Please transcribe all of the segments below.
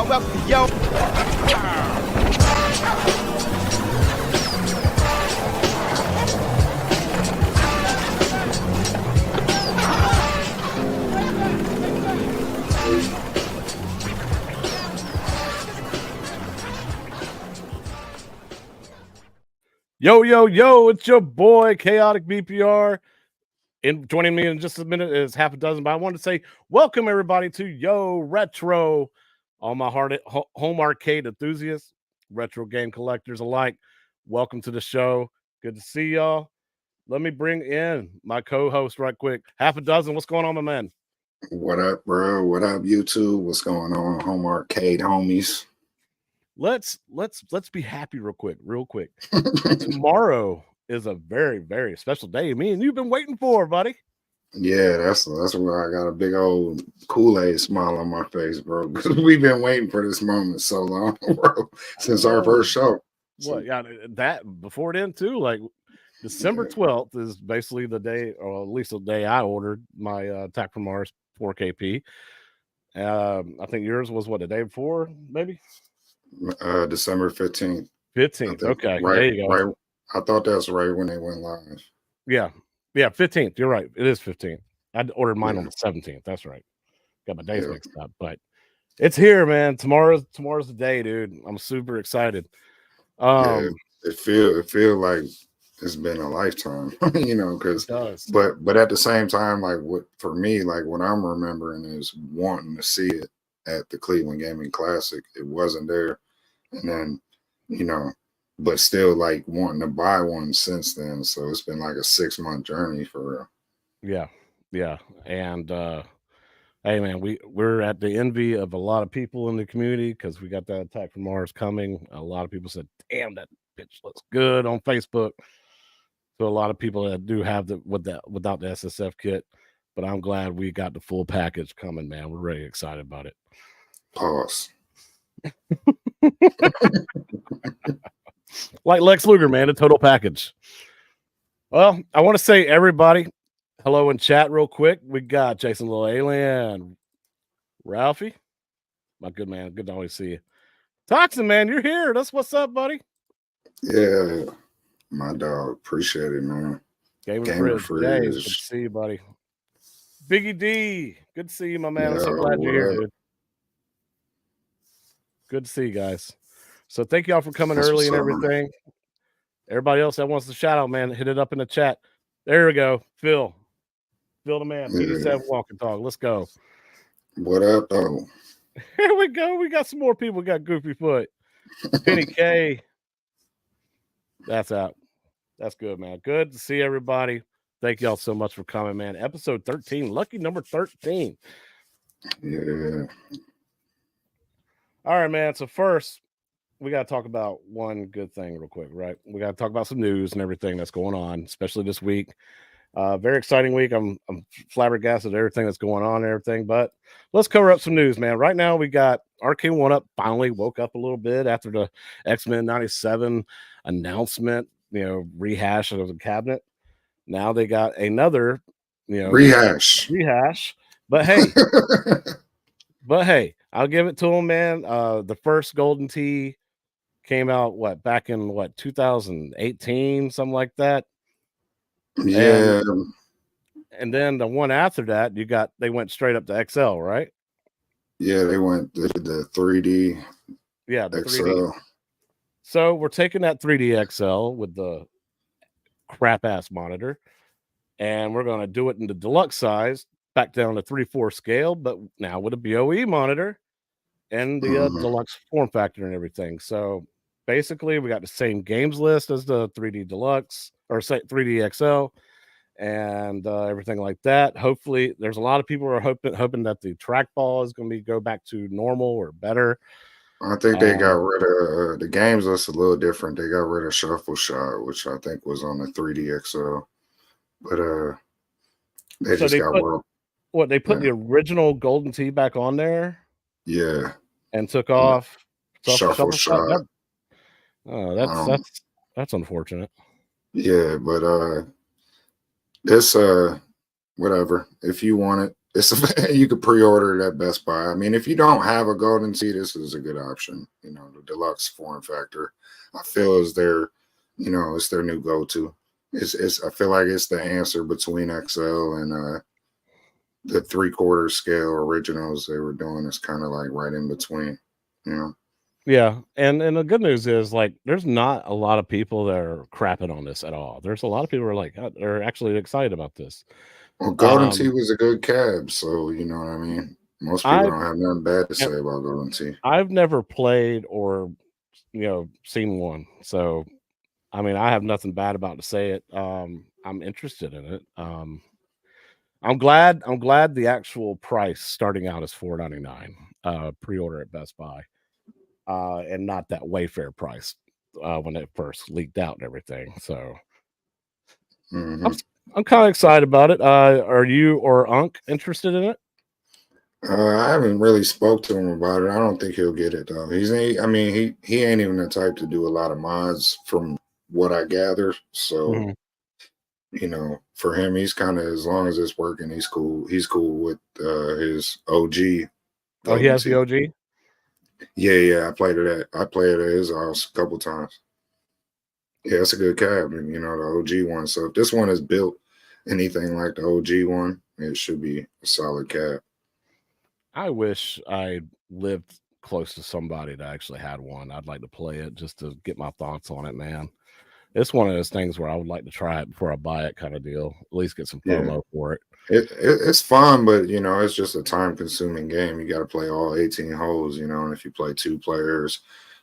Yo. Yo, it's your boy, Chaotic BPR. Joining me in just a minute is half a dozen, but I want to say welcome everybody to Yo Retro, all my home arcade enthusiasts, retro game collectors alike. Welcome to the show. Good to see y'all. Let me bring in my co-host right quick. Half a dozen. What's going on, my man? What up, bro? What up, YouTube? What's going on, home arcade homies? Let's be happy real quick. Tomorrow is a very, very special day. Me and you've been waiting for, buddy. Yeah, that's where I got a big old Kool-Aid smile on my face, bro. Because we've been waiting for this moment so long, bro, since our first show. Well, yeah, that before then too. Like December 12th is basically the day, or at least the day I ordered my Attack from Mars 4KP. I think yours was what, the day before, maybe? December 15th. 15th. Okay, right, there you go. Right. I thought that's right when they went live. Yeah, 15th. You're right. It is 15th. I ordered mine on the 17th. That's right. Got my days mixed up, but it's here, man. Tomorrow's the day, dude. I'm super excited. It feel like it's been a lifetime, because but at the same time, like for me, like what I'm remembering is wanting to see it at the Cleveland Gaming Classic. It wasn't there, and then but still like wanting to buy one since then. So it's been like a 6-month journey for real. Yeah. And hey man, we're at the envy of a lot of people in the community because we got that Attack from Mars coming. A lot of people said, damn, that bitch looks good on Facebook. So a lot of people that do have without the SSF kit, but I'm glad we got the full package coming, man. We're really excited about it. Pause. Like Lex Luger, man, the total package. Well, I want to say everybody hello in chat real quick. We got Jason Little Alien, Ralphie, my good man. Good to always see you. Toxin, man, you're here. That's what's up, buddy. Yeah, my dog. Appreciate it, man. Gamer Fridge. Good to see you, buddy. Biggie D, good to see you, my man. I'm so glad you're here, dude. Good to see you guys. So thank y'all for coming early and everything. Everybody else that wants to shout out, man, hit it up in the chat. There we go. Phil the man. PD7 walking dog. Let's go. What up, though? Here we go. We got some more people. We got Goofy Foot. Penny K. That's out. That's good, man. Good to see everybody. Thank y'all so much for coming, man. Episode 13. Lucky number 13. Yeah. All right, man. So first, we got to talk about one good thing real quick, right? We got to talk about some news and everything that's going on, especially this week. Very exciting week. I'm flabbergasted at everything that's going on and everything, but let's cover up some news, man. Right now, we got Arcade1up finally woke up a little bit after the X-Men 97 announcement, rehash of the cabinet. Now they got another, rehash. But hey, I'll give it to them, man. The first Golden Tee came out back in 2018, something like that. Yeah. And then the one after that, they went straight up to XL, right? Yeah, they went the 3D. Yeah, the XL. 3D. So we're taking that 3D XL with the crap ass monitor, and we're gonna do it in the deluxe size, back down to 3:4 scale, but now with a BOE monitor and the deluxe form factor and everything. So basically, we got the same games list as the 3D Deluxe or 3D XL and everything like that. Hopefully, there's a lot of people who are hoping that the trackball is going to go back to normal or better. I think they got rid of the games list a little different. They got rid of Shuffle Shot, which I think was on the 3D XL. But they just got what they put the original Golden Tee back on there. Yeah, and took off Shuffle Shot. That's unfortunate. Yeah, but this whatever. If you want it, you could pre-order it at Best Buy. I mean, if you don't have a Golden Tee, this is a good option. You know, the deluxe form factor, I feel is their, you know, it's their new go-to. It's I feel like it's the answer between XL and the 3/4 scale originals they were doing. Is kind of like right in between, you know. Yeah, and the good news is, like, there's not a lot of people that are crapping on this at all. There's a lot of people who are like, are actually excited about this. Well, Golden Tee was a good cab, so you know what I mean. Most people I don't have nothing bad to say about Golden Tee. I've never played or, you know, seen one, so I mean, I have nothing bad about to say it. I'm interested in it. I'm glad the actual price starting out is $4.99 pre-order at Best Buy, and not that Wayfair price when it first leaked out and everything. So I'm kind of excited about it. Are you or Unc interested in it? I haven't really spoke to him about it. I don't think he'll get it though. I mean, he ain't even the type to do a lot of mods from what I gather. So, you know, for him, he's kind of, as long as it's working, he's cool. He's cool with his OG. Oh, he has the OG? Yeah. I played it at his house a couple times. Yeah, it's a good cab, you know, the OG one. So if this one is built anything like the OG one, it should be a solid cab. I wish I lived close to somebody that actually had one. I'd like to play it just to get my thoughts on it, man. It's one of those things where I would like to try it before I buy it, kind of deal. At least get some FOMO for it. It's fun, but you know, it's just a time-consuming game. You got to play all 18 holes, you know. And if you play 2 players,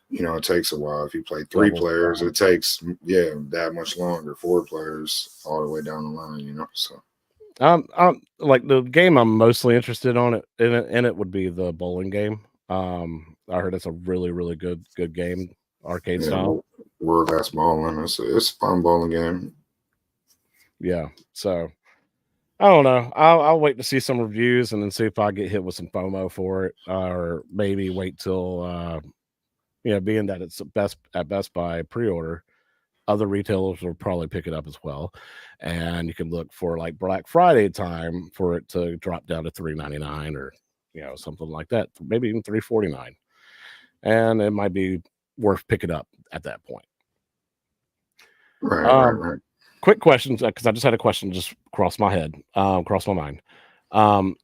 you know, it takes a while. If you play 3 players, it takes that much longer. 4 players all the way down the line, you know. So I'm like, the game I'm mostly interested in it would be the bowling game. I heard it's a really, really good game, arcade style. World Class Bowling. It's a fun bowling game. Yeah. So I don't know. I'll wait to see some reviews and then see if I get hit with some FOMO for it, or maybe wait till you know, being that it's at Best Buy pre-order, other retailers will probably pick it up as well, and you can look for like Black Friday time for it to drop down to $3.99 or, you know, something like that, maybe even $3.49, and it might be worth picking up at that point. Right. Quick questions, because I just had a question just cross my mind.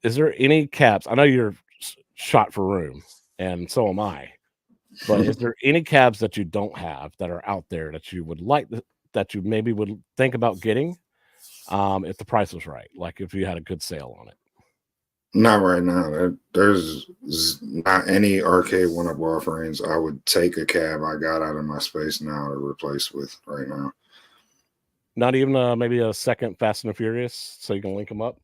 Is there any caps? I know you're shot for room, and so am I. But is there any cabs that you don't have that are out there that you would like that you maybe would think about getting, if the price was right? Like if you had a good sale on it. Not right now. There's not any Arcade1up offerings. I would take a cab I got out of my space now to replace with right now. Not even maybe a second Fast and the Furious, so you can link them up.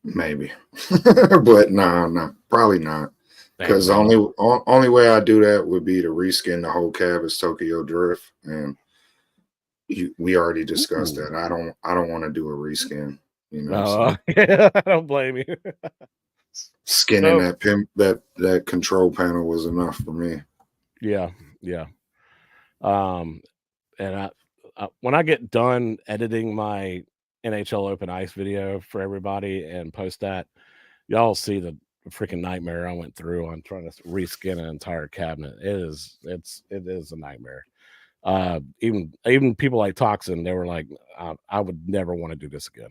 Maybe, but no, probably not. Because only way I do that would be to reskin the whole cab as Tokyo Drift, and we already discussed that. I don't want to do a reskin. You know, I don't blame you. Skinning that control panel was enough for me. Yeah. And when I get done editing my NHL Open Ice video for everybody and post that, y'all see the freaking nightmare I went through on trying to reskin an entire cabinet. It is a nightmare. Even people like Toxin, they were like, I would never want to do this again.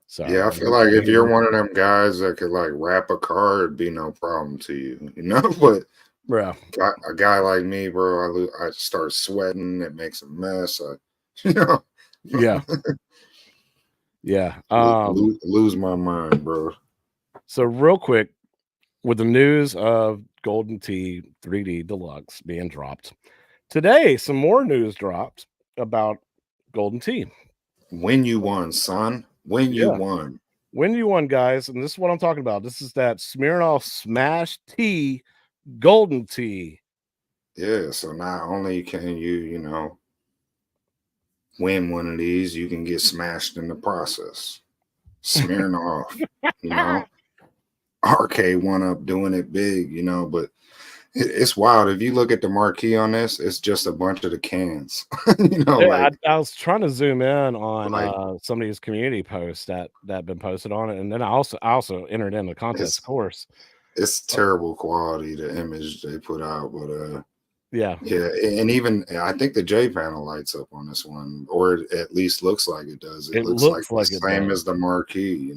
So yeah, I feel like if you're one of them guys that could like wrap a car, it'd be no problem to you, you know. But bro, a guy like me, bro, I start sweating. It makes a mess. You know. Yeah. Lose my mind, bro. So real quick, with the news of Golden Tee 3D Deluxe being dropped today, some more news dropped about Golden Tee. When you won, son. When you won, guys, and this is what I'm talking about. This is that Smirnoff Smash Tea Golden Tee. Yeah, so not only can you know, win one of these, you can get smashed in the process. Smirnoff, you know, Arcade1up doing it big, you know, but It's wild. If you look at the marquee on this, it's just a bunch of the cans. Yeah, I was trying to zoom in on like some of these community posts that been posted on it, and then I also entered in the contest, of course. it's terrible quality, the image they put out, but yeah, and even I think the J panel lights up on this one, or it at least looks like it does. It looks like the same as the marquee,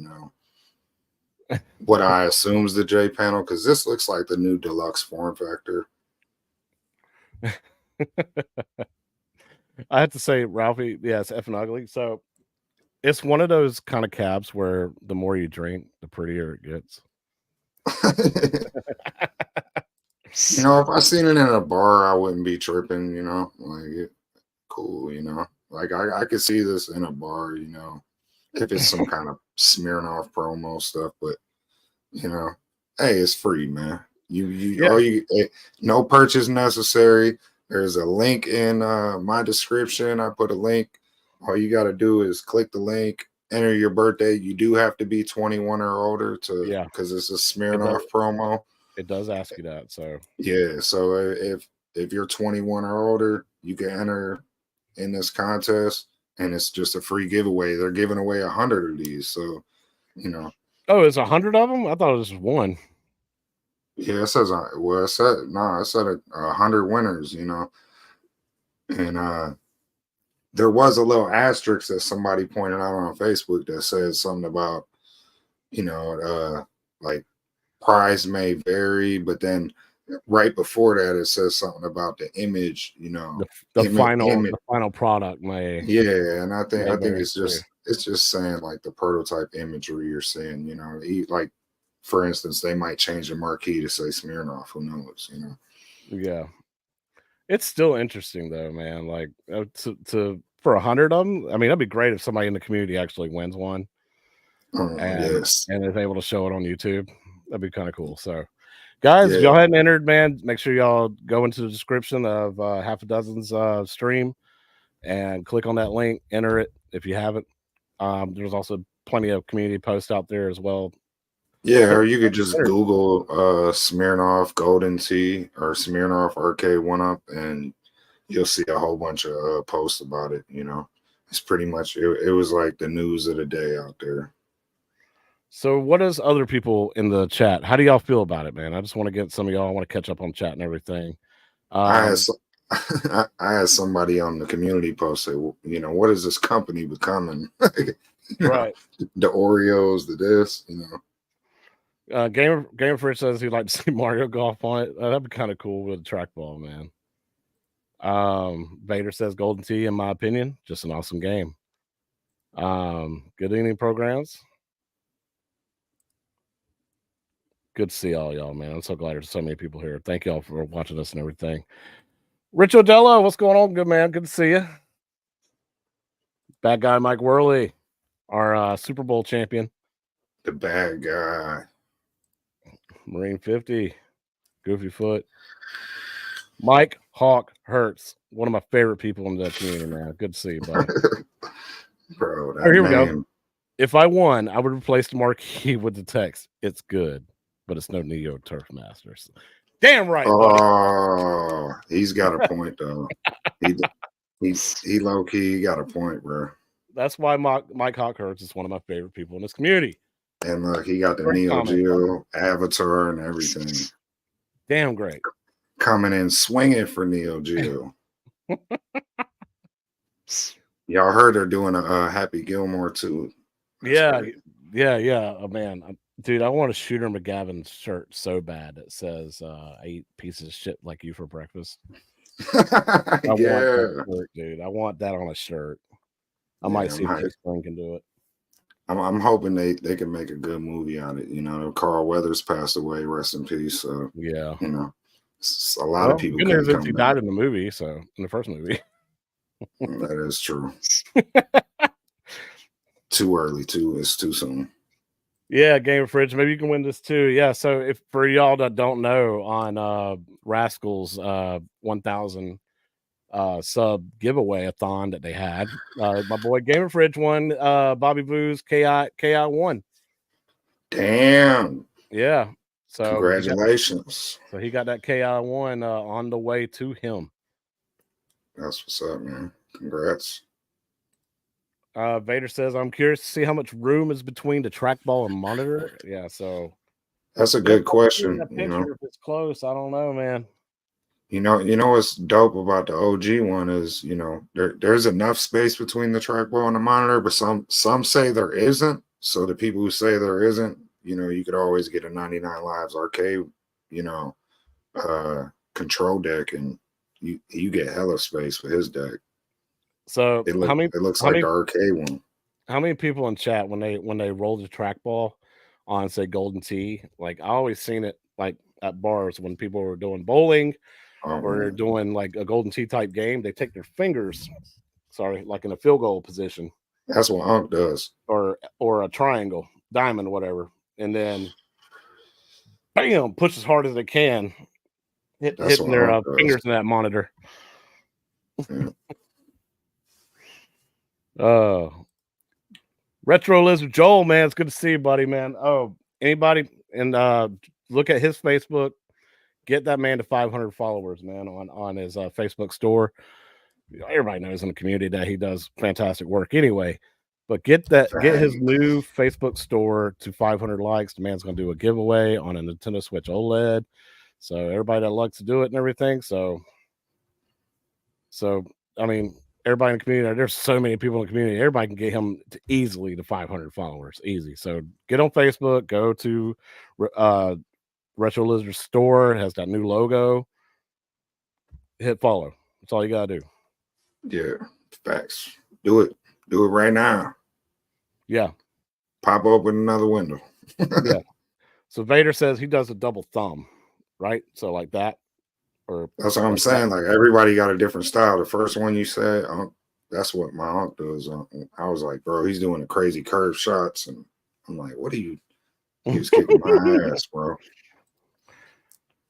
what I assume is the J panel, because this looks like the new deluxe form factor. I have to say, Ralphie, yeah, it's effing ugly. So it's one of those kind of cabs where the more you drink, the prettier it gets. If I seen it in a bar, I wouldn't be tripping, cool, like I could see this in a bar, if it's some kind of Smirnoff promo stuff, but hey, it's free, man. No purchase necessary. There's a link in my description. I put a link. All you got to do is click the link, enter your birthday. You do have to be 21 or older because it's a Smirnoff promo. It does ask you that. So so if you're 21 or older, you can enter in this contest, and it's just a free giveaway. They're giving away 100 of these, so Oh, it's 100 of them? I thought it was just one. Yeah, it said 100 winners, and there was a little asterisk that somebody pointed out on Facebook that says something about, like prize may vary, but then right before that it says something about the image, the final product may. Yeah, and I think it's just saying like the prototype imagery you're seeing, like for instance, they might change the marquee to say Smirnoff. Who knows, Yeah. It's still interesting though, man. Like for 100 of them, I mean, that'd be great if somebody in the community actually wins one. And is able to show it on YouTube. That'd be kind of cool. So guys, if y'all hadn't entered, man, make sure y'all go into the description of Half a Dozen's stream and click on that link, enter it if you haven't. There's also plenty of community posts out there as well. Yeah, or you could just Google Smirnoff Golden Tea or Smirnoff Arcade1up, and you'll see a whole bunch of posts about it. It's pretty much it was like the news of the day out there. So what does other people in the chat? How do y'all feel about it, man? I just want to get some of y'all. I want to catch up on chat and everything. I had somebody on the community post say, what is this company becoming? Right. The Oreos, the this, Gamer Fridge says he'd like to see Mario Golf on it. That'd be kind of cool with a trackball, man. Vader says Golden Tee, in my opinion, just an awesome game. Good evening programs. Good to see all y'all, man. I'm so glad there's so many people here. Thank y'all for watching us and everything. Rich Odello, what's going on? Good, man. Good to see you. Bad guy Mike Worley, our Super Bowl champion. The bad guy. Marine 50, Goofy Foot. Mike Hawk Hurts, one of my favorite people in the community, man. Good to see you, buddy. Bro, here we go. If I won, I would replace the marquee with the text, "It's good, but it's no Neo Turf Masters." Damn right. Oh, buddy. He's got a point though. he low key got a point, bro. That's why Mike Hawk Hurts is one of my favorite people in this community. And look, he got the Neo Geo avatar and everything. Damn great. Coming in swinging for Neo Geo. Y'all heard they're doing a Happy Gilmore too. Yeah. Oh, man, dude, I want a Shooter McGavin shirt so bad that says I eat pieces of shit like you for breakfast. I want that shirt, dude. I want that on a shirt. I might see if Chris Spring can do it. I'm hoping they can make a good movie on it. Carl Weathers passed away, rest in peace. So yeah, a lot of people. Good news is he died in the movie, so in the first movie. That is true. Too early, it's too soon. Yeah, Game of Fridge. Maybe you can win this too. Yeah. So if for y'all that don't know, on Rascals 1000 sub giveaway-a-thon that they had, my boy Game of Fridge won Bobby Boo's KI 1. Damn. Yeah. So congratulations. He got that KI1 on the way to him. That's what's up, man. Congrats. Vader says, I'm curious to see how much room is between the trackball and monitor. Yeah, so that's a good question. If it's close, I don't know, man. You know what's dope about the OG one is, there's enough space between the trackball and the monitor, but some say there isn't. So the people who say there isn't, you could always get a 99 Lives arcade, control deck, and you get hella space with his deck. So it looks like the arcade one. How many people in chat when they roll the trackball on, say, Golden Tee, like I always seen it like at bars when people were doing bowling or they're doing like a Golden Tee type game, they take their fingers, like in a field goal position. That's what Unc does. Or a triangle, diamond, whatever, and then bam, push as hard as they can, hitting their fingers in that monitor. Yeah. Retro Lizard Joel, man, it's good to see you, buddy, man. Oh, anybody, and look at his Facebook. Get that man to 500 followers, man, on his Facebook store. Everybody knows in the community that he does fantastic work anyway. But get his new Facebook store to 500 likes. The man's going to do a giveaway on a Nintendo Switch OLED. So everybody that likes to do it and everything. So I mean, everybody in the community, there's so many people in the community, everybody can get him easily to 500 followers. Easy. So get on Facebook, go to Retro Lizard store. It has that new logo. Hit follow. That's all you gotta do. Yeah, facts. Do it right now. Yeah. Pop open another window. Yeah. So Vader says he does a double thumb, right? So like that. Or that's what I'm saying. Like everybody got a different style. The first one you said, that's what my uncle does. I was like, bro, he's doing the crazy curve shots, and I'm like, what are you? He was kicking my ass, bro.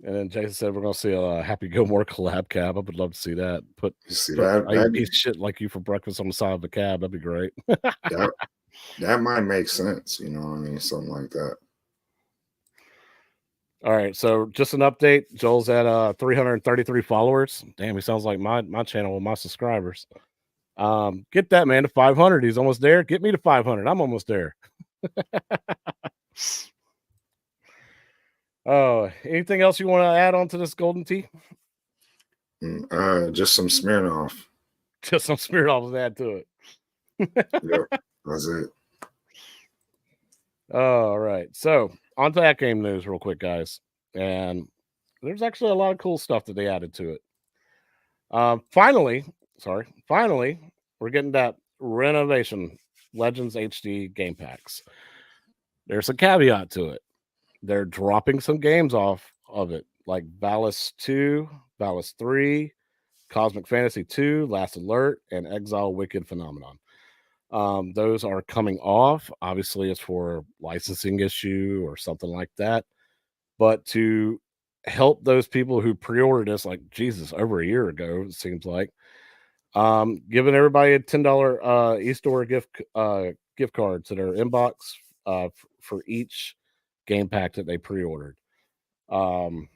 And then Jason said we're gonna see a Happy Gilmore collab cab. I would love to see that. Put that I eat piece of shit like you for breakfast on the side of the cab. That'd be great. that might make sense. You know what I mean? Something like that. All right, so just an update. Joel's at 333 followers. Damn, he sounds like my channel with my subscribers. Get that man to 500. He's almost there. Get me to 500. I'm almost there. Oh, anything else you want to add on to this Golden Tee? Just some Smirnoff. Just some Smirnoff to add to it. Yeah, that's it. All right, so on to that game news real quick, guys. And there's actually a lot of cool stuff that they added to it. Finally, we're getting that renovation Legends HD game packs. There's a caveat to it. They're dropping some games off of it, like Valis 2, Valis 3, Cosmic Fantasy 2, Last Alert, and Exile Wicked Phenomenon. Those are coming off. Obviously, it's for licensing issue or something like that. But to help those people who pre-ordered this, like Jesus, over a year ago, it seems like, giving everybody a $10 eStore gift card to their inbox for each game pack that they pre-ordered. Kind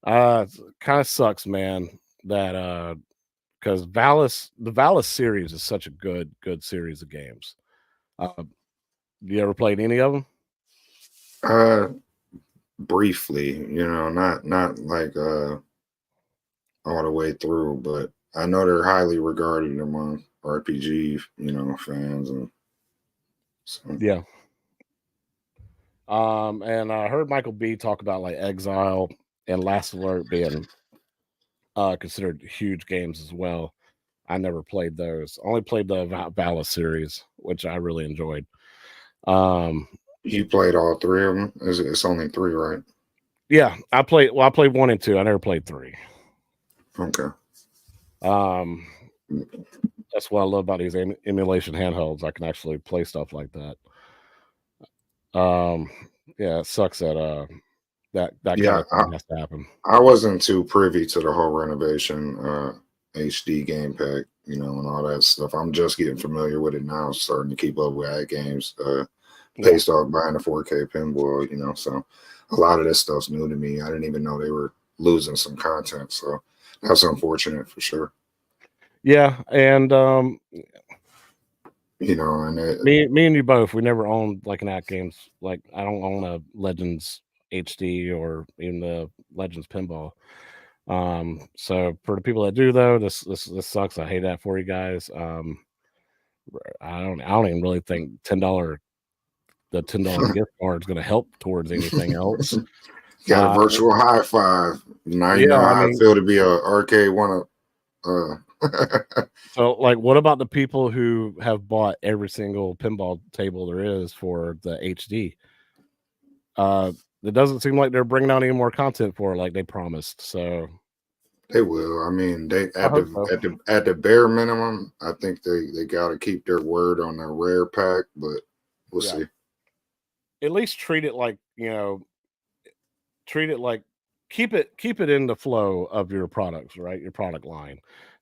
of sucks, man, that because the Valis series is such a good series of games. You ever played any of them? Briefly, not like all the way through, but I know they're highly regarded among RPG, fans, and so. Yeah. And I heard Michael B talk about like Exile and Last Alert being considered huge games as well. I never played those. Only played the Valis series, which I really enjoyed. You played all three of them? It's only three, right? Yeah, I played 1 and 2. I never played 3. Okay. That's what I love about these emulation handhelds. I can actually play stuff like that. Yeah, it sucks that that yeah, kind of has to happen. I wasn't too privy to the whole renovation HD game pack, and all that stuff. I'm just getting familiar with it now, starting to keep up with Atgames. based off buying a 4K pinball, you know. So a lot of this stuff's new to me. I didn't even know they were losing some content. So that's unfortunate for sure. Yeah, and you know, and me and you both, we never owned like an Atgames. Like I don't own a Legends HD or even the Legends pinball. So for the people that do though, this sucks. I hate that for you guys. I don't even really think the $10 gift card is going to help towards anything else. Got a virtual high five. Now you know how I feel to be a Arcade1up. So like, what about the people who have bought every single pinball table there is for the HD? It doesn't seem like they're bringing out any more content for it like they promised. So they will. I mean, they at the bare minimum, I think they got to keep their word on their rare pack, but we'll see. At least treat it like, you know, keep it in the flow of your products, right? Your product line.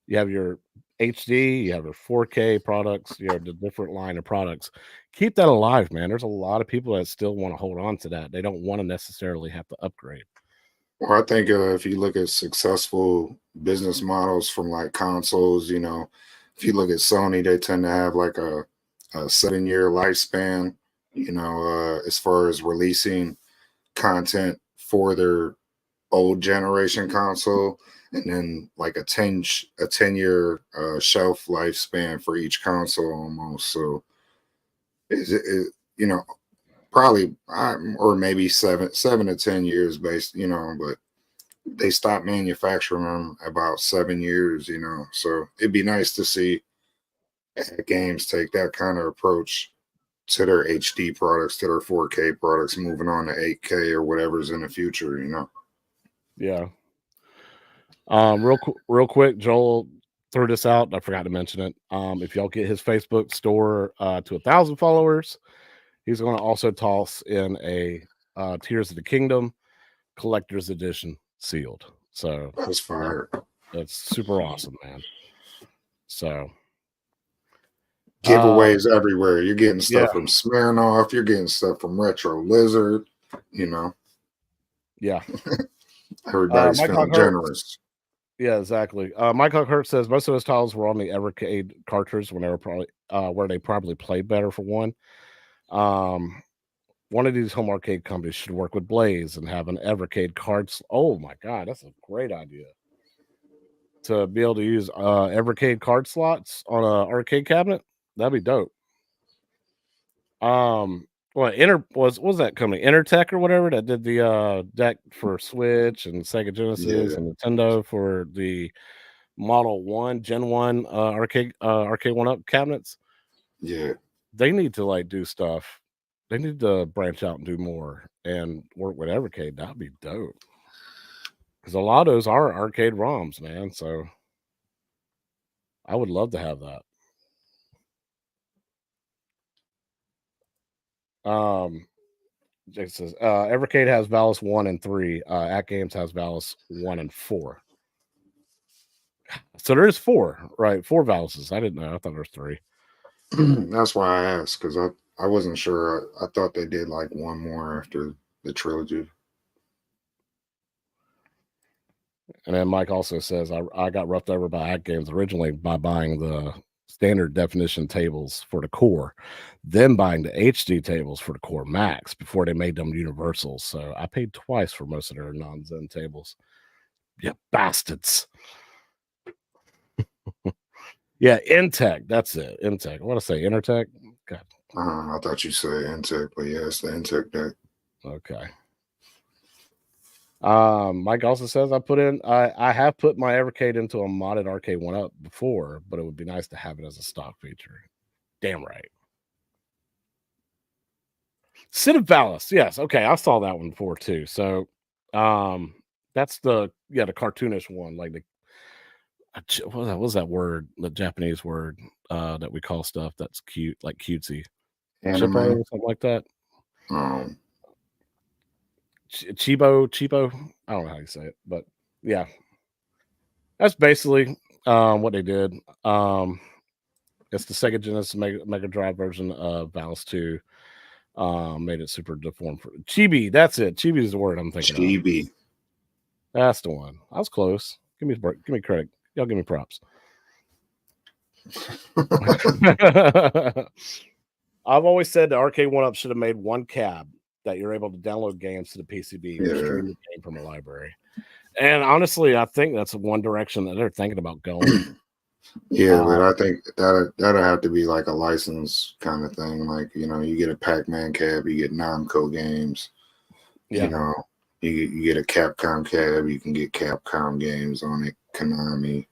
You have your HD, you have your 4K products, you know, the different line of products. Keep that alive, man. There's a lot of people that still want to hold on to that. They don't want to necessarily have to upgrade. Well, I think if you look at successful business models from like consoles, you know, if you look at Sony, they tend to have like a 7-year lifespan, you know, as far as releasing content for their old generation console, and then like a 10-year shelf lifespan for each console almost. So you know, probably or maybe 7 to 10 years based, you know, but they stopped manufacturing them about 7 years, you know. So it'd be nice to see games take that kind of approach to their HD products, to their 4K products, moving on to 8K or whatever's in the future, you know. Yeah. Real quick, Joel threw this out. I forgot to mention it. If y'all get his Facebook store to 1,000 followers, he's going to also toss in a Tears of the Kingdom collector's edition sealed. So that's fire. That's super awesome, man. So giveaways everywhere. You're getting stuff from Smirnoff. You're getting stuff from Retro Lizard. You know. Yeah. Everybody's feeling generous. Yeah, exactly. Mike Hurt says most of his titles were on the Evercade cartridge when they were probably where they probably played better for one. One of these home arcade companies should work with Blaze and have an Evercade cards. Oh my god, that's a great idea. To be able to use Evercade card slots on an arcade cabinet, that'd be dope. What was that company? Intertech or whatever that did the deck for Switch and Sega Genesis and Nintendo for the Model 1, Gen 1 Arcade1up cabinets. Yeah. They need to like do stuff. They need to branch out and do more and work with Evercade. That'd be dope. Because a lot of those are arcade ROMs, man. So I would love to have that. Jake says Evercade has Valis 1 and 3. Atgames has Valis 1 and 4. So there is 4, right? 4 Valises. I didn't know. I thought there was 3. That's why I asked, because I wasn't sure. I thought they did like one more after the trilogy. And then Mike also says I got roughed over by Atgames originally by buying the standard definition tables for the core, then buying the HD tables for the core max before they made them universals. So I paid twice for most of their non-Zen tables. You bastards. Yeah, Intech. That's it. Intech. I want to say Intertech. God. I thought you said Intech, but yeah, it's the Intech deck. Okay. Mike also says I have put my Evercade into a modded Arcade1up before, but it would be nice to have it as a stock feature. Damn right. Sid of Valis, yes. Okay, I saw that one before too. So that's the cartoonish one, like the what was that word, the Japanese word that we call stuff that's cute, like cutesy. Anime or something like that. Chibo. I don't know how you say it, but yeah, that's basically what they did. It's the Sega Genesis Mega Drive version of Valis 2. Made it super deformed. Chibi, that's it. Chibi is the word I'm thinking of. Chibi. That's the one. I was close. Give me credit. Y'all give me props. I've always said the Arcade1up should have made one cab that you're able to download games to the PCB or stream the game from a library. And honestly, I think that's one direction that they're thinking about going. Yeah, but I think that'll have to be like a license kind of thing. Like, you know, you get a Pac-Man cab, you get Namco games. Yeah. You know, you get a Capcom cab, you can get Capcom games on it, Konami.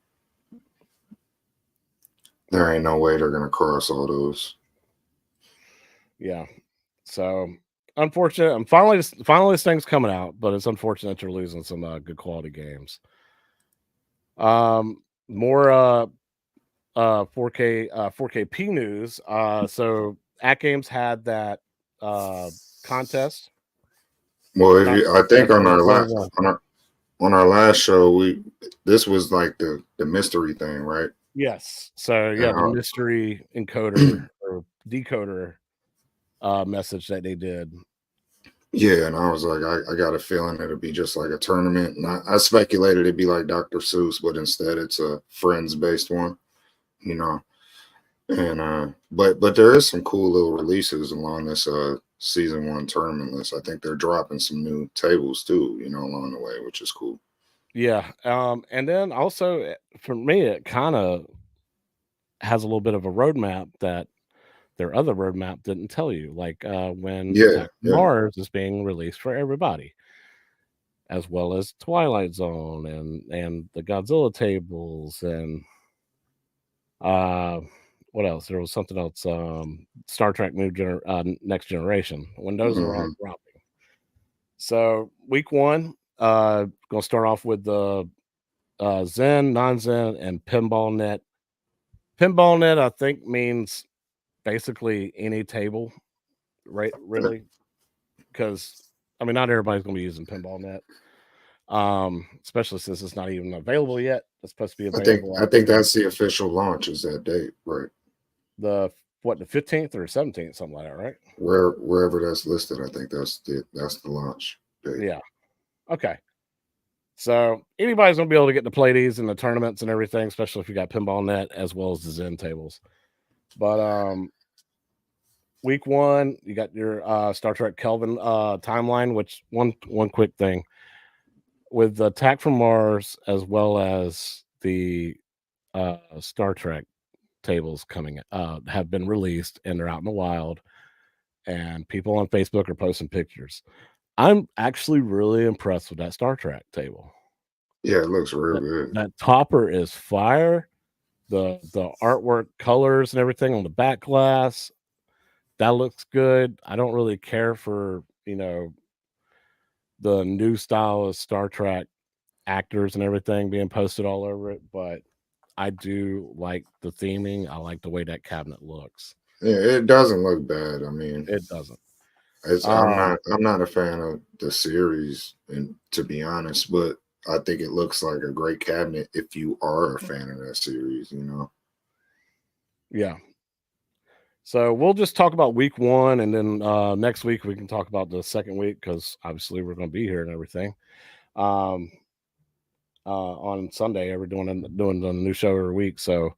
There ain't no way they're gonna cross all those. Yeah. So unfortunate. Finally this thing's coming out, but it's unfortunate you're losing some good quality games. More 4K news. So Atgames had that contest. Well, I think on our last show, this was like the mystery thing, right? Yes. So yeah, the mystery encoder or decoder message that they did. Yeah, and I was like, I got a feeling it'd be just like a tournament, and I speculated it'd be like Dr. Seuss, but instead it's a friends-based one, you know. And but there is some cool little releases along this season 1 tournament list. I think they're dropping some new tables too, you know, along the way, which is cool. Yeah. And then also for me, it kind of has a little bit of a roadmap that their other roadmap didn't tell you, like when Mars is being released for everybody, as well as Twilight Zone and the Godzilla tables and what else? There was something else. Star Trek Next Generation. When those are all dropping. So week 1, gonna start off with the Zen, non-Zen, and Pinball Net. Pinball Net, I think, means basically any table, right? Really, because I mean, not everybody's gonna be using Pinball Net, especially since it's not even available yet. It's supposed to be available. I think that's the official launch is that date, right? The 15th or 17th, something like that, right? Wherever that's listed, I think that's the launch date. Yeah. Okay. So anybody's gonna be able to get to play these in the tournaments and everything, especially if you got Pinball Net as well as the Zen tables. But week 1, you got your Star Trek Kelvin timeline, which one quick thing with the Attack from Mars as well as the Star Trek tables coming have been released and they're out in the wild, and people on Facebook are posting pictures. I'm actually really impressed with that Star Trek table. Yeah, it looks real good. That topper is fire. The artwork, colors, and everything on the back glass, that looks good. I don't really care for, you know, the new style of Star Trek actors and everything being posted all over it, but I do like the theming. I like the way that cabinet looks. Yeah, it doesn't look bad. I mean, it doesn't. I'm not a fan of the series, and to be honest, but I think it looks like a great cabinet if you are a fan of that series, you know. Yeah. So we'll just talk about week 1, and then next week we can talk about the second week because obviously we're going to be here and everything. On Sunday, we're doing a new show every week. So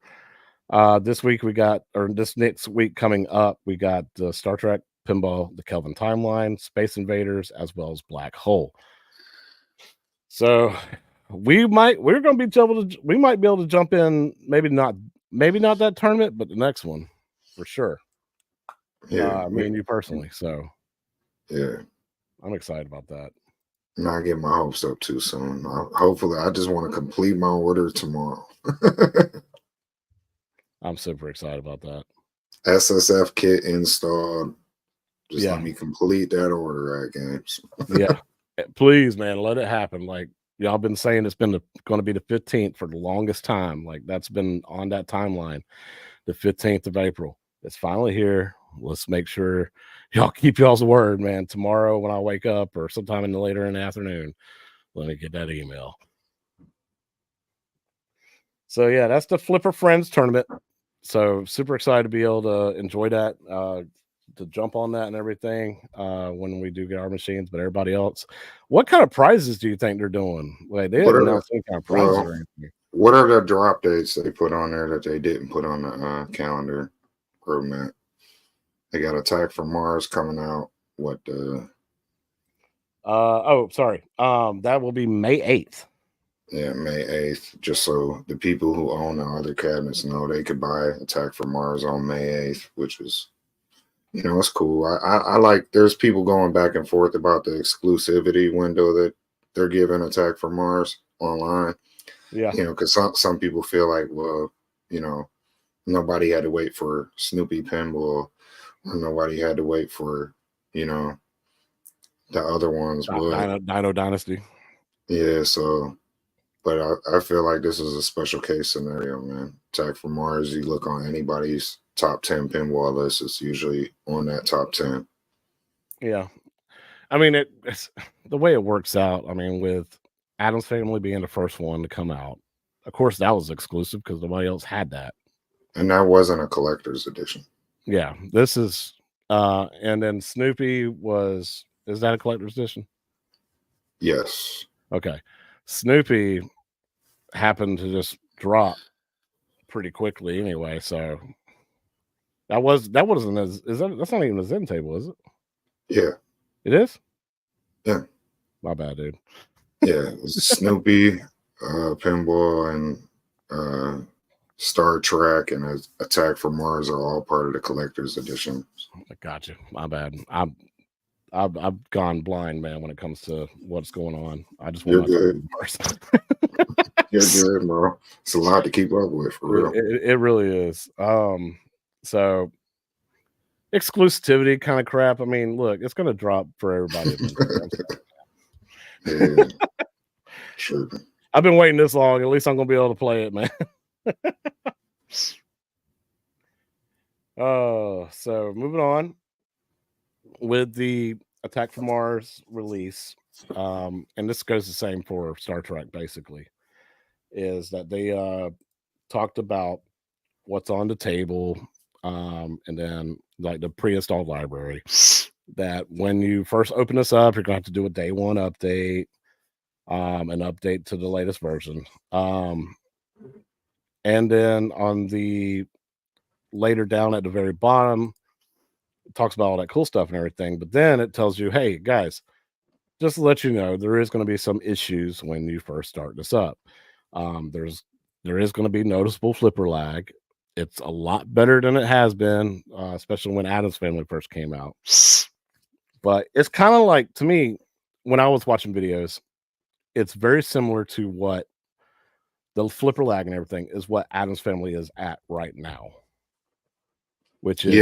this week this next week coming up, we got the Star Trek Pinball, the Kelvin Timeline, Space Invaders, as well as Black Hole. So we might be able to jump in. Maybe not that tournament, but the next one for sure. Yeah, me and you personally. So yeah, I'm excited about that. Not get my hopes up too soon. Hopefully, I just want to complete my order tomorrow. I'm super excited about that. SSF kit installed. Just let me complete that order at Games. Yeah, please, man, let it happen. Like y'all been saying, it's been going to be the 15th for the longest time. Like that's been on that timeline. The 15th of April. It's finally here. Let's make sure y'all keep y'all's word, man. Tomorrow when I wake up or sometime later in the afternoon, let me get that email. So yeah, that's the Flipper Friends tournament. So super excited to be able to enjoy that. to jump on that and everything when we do get our machines. But everybody else, what kind of prizes do you think they're doing? Like, they didn't announce any kind of prizes or anything. What are the drop dates they put on there that they didn't put on the calendar roadmap? They got Attack from Mars coming out. What the? Oh, sorry. That will be May 8th. Yeah, May 8th. Just so the people who own the other cabinets know, they could buy Attack from Mars on May 8th, which is, you know, it's cool. I like, there's people going back and forth about the exclusivity window that they're giving Attack from Mars online. Yeah. You know, because some people feel like, well, you know, nobody had to wait for Snoopy Pinball, or nobody had to wait for, you know, the other ones. Dino Dynasty. Yeah, so, but I feel like this is a special case scenario, man. Attack from Mars, you look on anybody's top 10 pinball list, it's usually on that top 10. Yeah. I mean, it's the way it works out. I mean, with Addams Family being the first one to come out, of course, that was exclusive because nobody else had that. And that wasn't a collector's edition. Yeah, this is, and then Snoopy is that a collector's edition? Yes. Okay. Snoopy happened to just drop pretty quickly anyway, so that wasn't that's not even a Zen table, is it? Yeah. It is? Yeah. My bad, dude. Yeah, Snoopy, Pinball, and Star Trek and Attack from Mars are all part of the collector's edition. I got you. My bad. I've gone blind, man, when it comes to what's going on. I just want You're good. You're good, bro. It's a lot to keep up with, for real. It really is. So exclusivity kind of crap. I mean, look, it's gonna drop for everybody. Yeah, sure. I've been waiting this long. At least I'm gonna be able to play it, man. So moving on with the Attack from Mars release, and this goes the same for Star Trek, basically, is that they talked about what's on the table, and then like the pre-installed library, that when you first open this up, you're gonna have to do a day one update, an update to the latest version, and then on the later down at the very bottom, it talks about all that cool stuff and everything, but then it tells you, hey guys, just to let you know, there is going to be some issues when you first start this up. There is going to be noticeable flipper lag. It's a lot better than it has been, especially when Addams Family first came out. But it's kind of like, to me, when I was watching videos, it's very similar to what the flipper lag and everything is what Addams Family is at right now. Which is,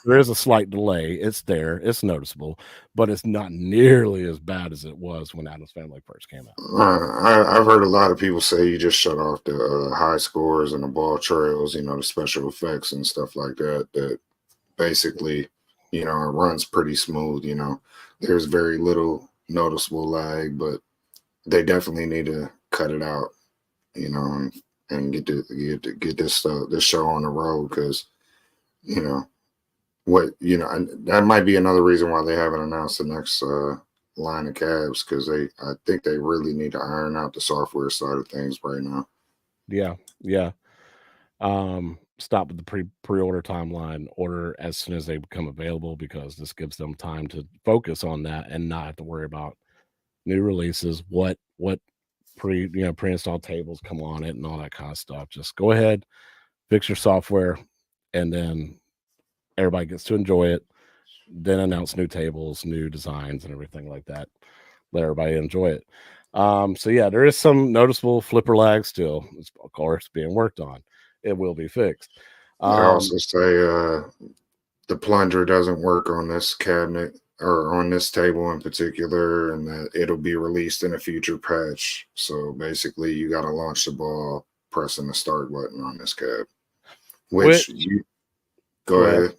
there is a slight delay. It's there, it's noticeable, but it's not nearly as bad as it was when Addams Family first came out. I've heard a lot of people say you just shut off the high scores and the ball trails, you know, the special effects and stuff like that, that basically, you know, it runs pretty smooth. You know, there's very little noticeable lag, but they definitely need to cut it out, you know, and get this show on the road, because, you know, and that might be another reason why they haven't announced the next line of cabs, because I think they really need to iron out the software side of things right now. Yeah. Stop with the pre-order timeline. Order as soon as they become available, because this gives them time to focus on that and not have to worry about new releases, what pre-installed tables come on it and all that kind of stuff. Just go ahead, fix your software, and then everybody gets to enjoy it. Then announce new tables, new designs, and everything like that. Let everybody enjoy it. So yeah, there is some noticeable flipper lag still. It's, of course, being worked on. It will be fixed. They also say the plunger doesn't work on this cabinet or on this table in particular, and that it'll be released in a future patch. So basically, you got to launch the ball pressing the start button on this cab. Go ahead.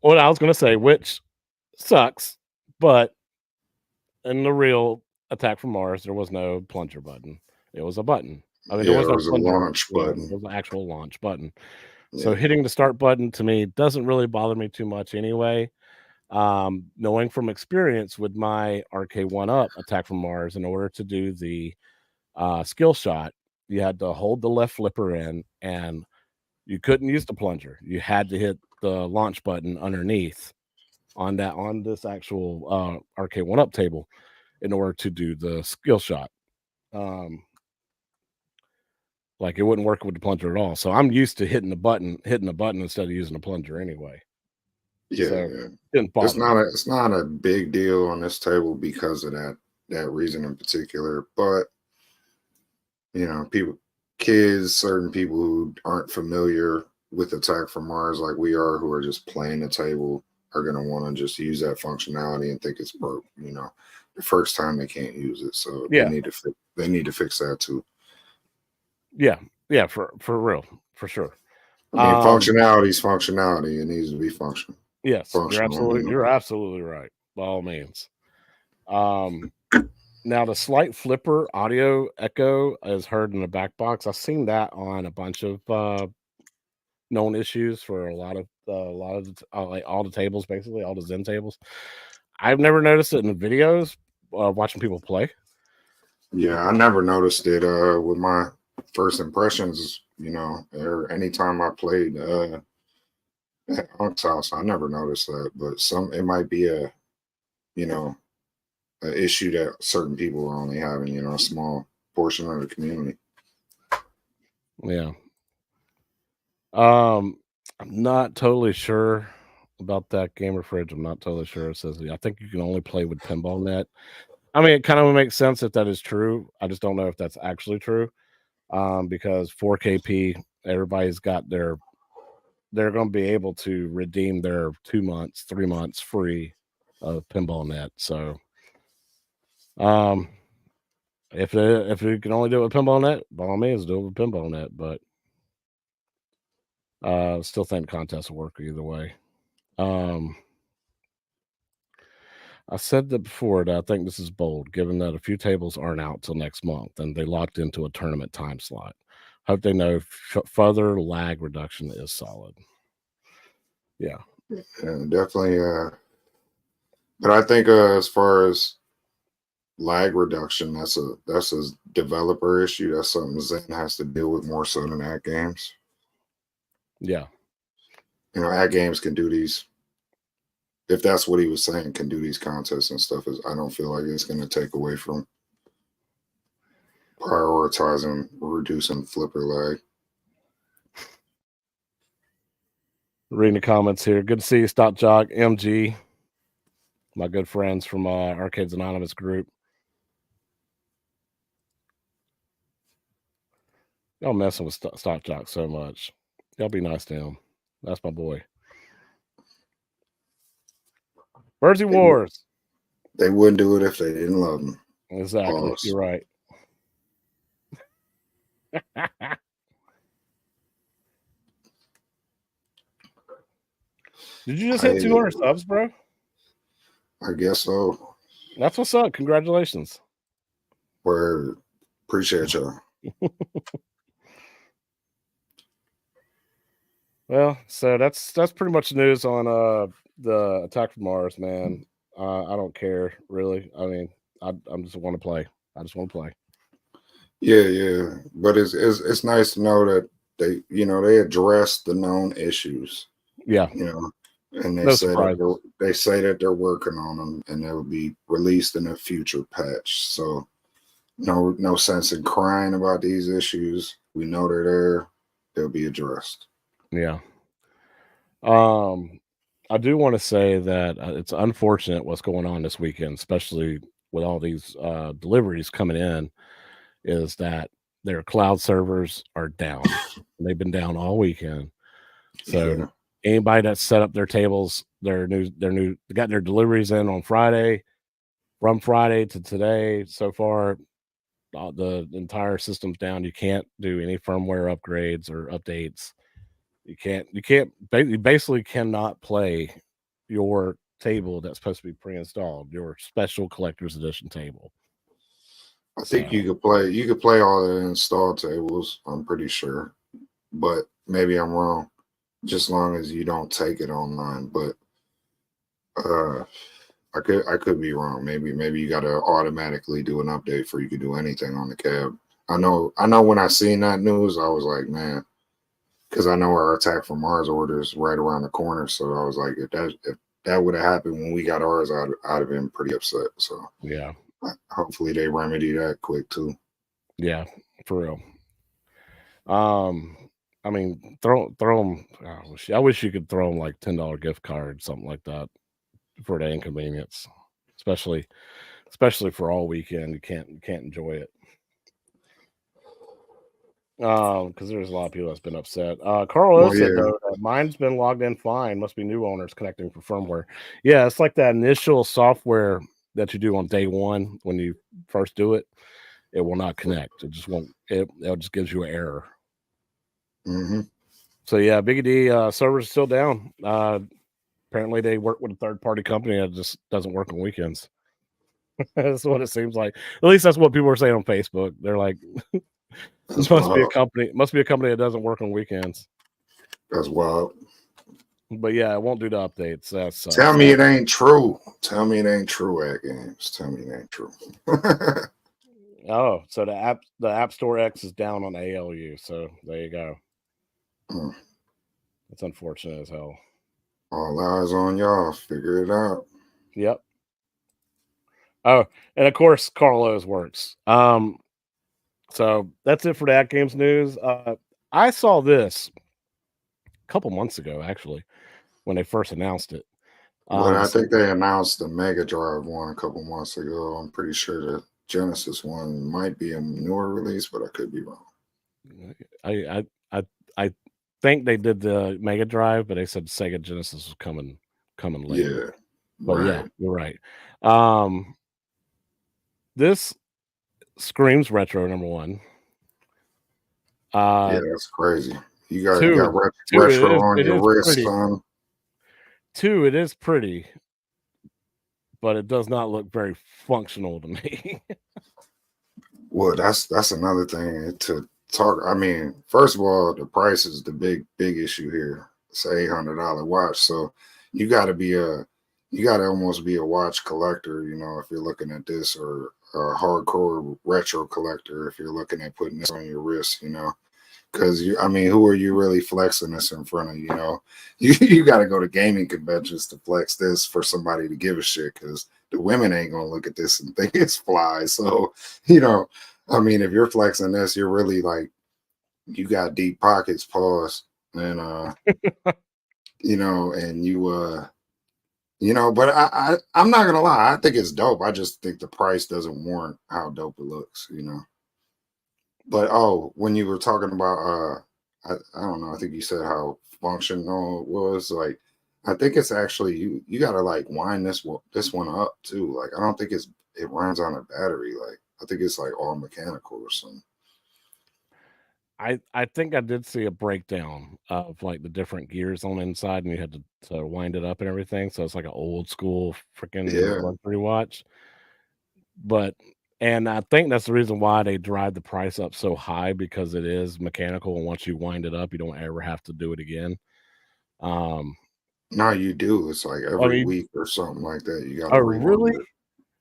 What I was going to say, which sucks, but in the real Attack from Mars, there was no plunger button. It was a button. I mean, there was a launch button. It was an actual launch button. So hitting the start button to me doesn't really bother me too much anyway. Knowing from experience with my Arcade1up Attack from Mars, in order to do the skill shot, you had to hold the left flipper in, and you couldn't use the plunger. You had to hit the launch button underneath on this actual Arcade1up table in order to do the skill shot. Like it wouldn't work with the plunger at all. So I'm used to hitting the button instead of using the plunger anyway. Yeah, so yeah. It's not a big deal on this table because of that reason in particular. But you know, certain people who aren't familiar with Attack from Mars like we are, who are just playing the table, are gonna want to just use that functionality and think it's broke. You know, the first time they can't use it, so they need to fix that too. Yeah, for real, for sure. I mean, functionality is functionality. It needs to be functional. Yes, you're absolutely right. By all means. Now the slight flipper audio echo is heard in the back box. I've seen that on a bunch of known issues for a lot of like all the tables, basically all the Zen tables. I've never noticed it in the videos watching people play. Yeah, I never noticed it with my first impressions, you know, or anytime I played at Hunk's house, I never noticed that. But it might be an issue that certain people are only having, you know, a small portion of the community. Yeah. I'm not totally sure about that gamer fridge. I'm not totally sure. It says I think you can only play with pinball net. I mean, it kind of makes sense if that is true. I just don't know if that's actually true. Because 4KP, everybody's got they're going to be able to redeem their 2 months, 3 months free of pinball net. So, if you can only do it with pinball net, by all means, do it with pinball net. But still think contests will work either way. I said that before that I think this is bold, given that a few tables aren't out till next month and they locked into a tournament time slot. Hope they know further lag reduction is solid. Yeah, definitely. But I think as far as lag reduction, that's a developer issue. That's something Zen has to deal with more so than Atgames. Yeah, you know, Atgames can do these. If that's what he was saying, can do these contests and stuff. I don't feel like it's going to take away from prioritizing reducing flipper lag. Reading the comments here. Good to see you, Stop Jock, MG, my good friends from Arcades Anonymous group. Y'all messing with Stop Jock so much. Y'all be nice to him. That's my boy. Birdsy Wars. They wouldn't do it if they didn't love him. Exactly. Pause. You're right. Did you just hit 200 subs, bro? I guess so. That's what's up. Congratulations. Word. Appreciate y'all. Well, so that's pretty much the news on the Attack from Mars, man. I don't care really. I mean, I just want to play. I just want to play. Yeah. But it's nice to know that they address the known issues. Yeah. You know, and they say that they're working on them and they'll be released in a future patch. So no sense in crying about these issues. We know they're there. They'll be addressed. Yeah. I do want to say that it's unfortunate what's going on this weekend, especially with all these deliveries coming in, is that their cloud servers are down. They've been down all weekend. So anybody that set up their tables, they got their deliveries in on Friday. From Friday to today, so far, the entire system's down. You can't do any firmware upgrades or updates. You basically cannot play your table that's supposed to be pre-installed, your special collector's edition table. I think you could play all the installed tables, I'm pretty sure, but maybe I'm wrong. just as long as you don't take it online. But I could be wrong. Maybe you got to automatically do an update for you can do anything on the cab. I know when I seen that news, I was like, man, because I know our Attack from Mars order is right around the corner. So I was like, if that would have happened when we got ours, I'd have been pretty upset. So yeah, hopefully they remedy that quick too. Yeah, for real. I mean, throw them. I wish you could throw them like $10 gift card, something like that, for the inconvenience, especially for all weekend. You can't enjoy it. Because there's a lot of people that's been upset. Carl said though that mine's been logged in fine. Must be new owners connecting for firmware. Yeah, it's like that initial software that you do on day one when you first do it. It will not connect. It just won't. It just gives you an error. Mm-hmm. So yeah, Biggie D servers still down. Apparently they work with a third-party company that just doesn't work on weekends. That's what it seems like. At least that's what people are saying on Facebook. They're like, must be a company that doesn't work on weekends. That's wild. But yeah, it won't do the updates. Tell me it ain't true. Tell me it ain't true, Atgames. Tell me it ain't true. Oh, so the App Store X is down on ALU. So there you go. That's unfortunate as hell. All eyes on y'all. Figure it out. Yep. Oh, and of course, Carlos works. So that's it for the Atgames news. I saw this a couple months ago, actually, when they first announced it. But I think they announced the Mega Drive one a couple months ago. I'm pretty sure the Genesis one might be a newer release, but I could be wrong. I think they did the Mega Drive, but they said Sega Genesis was coming later. Yeah, but right. Yeah, you're right. This screams retro, number one. Yeah, that's crazy. You got retro on your wrist, son. Two, it is pretty, but it does not look very functional to me. Well, that's another thing to talk. I mean, first of all, the price is the big issue here. It's an $800 watch, so you got to almost be a watch collector, you know, if you're looking at this, or a hardcore retro collector if you're looking at putting this on your wrist, you know. Because who are you really flexing this in front of? You know, you got to go to gaming conventions to flex this for somebody to give a shit. Because the women ain't gonna look at this and think it's fly. So, you know, if you're flexing this, you're really like, you got deep pockets, pause, and you know, and you know. But I'm not gonna lie, I think it's dope. I just think the price doesn't warrant how dope it looks, you know. But when you were talking about I don't know, I think you said how functional it was. Like, I think it's actually you gotta like wind this one up too. Like, I don't think it runs on a battery. Like, I think it's like all mechanical or something. I think I did see a breakdown of like the different gears on the inside, and you had to wind it up and everything. So it's like an old school freaking luxury watch. And I think that's the reason why they drive the price up so high, because it is mechanical, and once you wind it up, you don't ever have to do it again. No, you do. It's like every week or something like that. You got to really?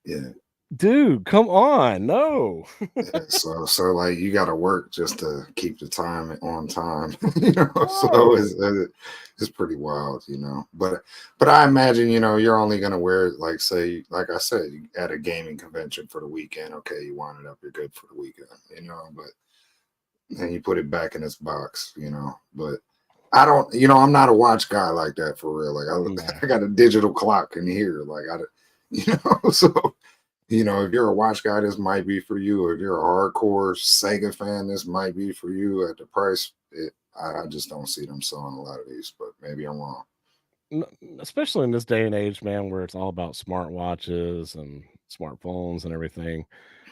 Yeah. Dude, come on. No. Yeah, so like you got to work just to keep the time on time, you know. So it's pretty wild, you know. But I imagine, you know, you're only gonna wear it, like, say, like I said, at a gaming convention for the weekend. Okay, you wind it up, you're good for the weekend, you know. But then you put it back in its box, you know. But I don't, you know, I'm not a watch guy like that for real. Like I got a digital clock in here, like you know, so. You know, if you're a watch guy, this might be for you. Or if you're a hardcore Sega fan, this might be for you. At the price, I just don't see them selling a lot of these, but maybe I'm wrong. Especially in this day and age, man, where it's all about smartwatches and smartphones and everything.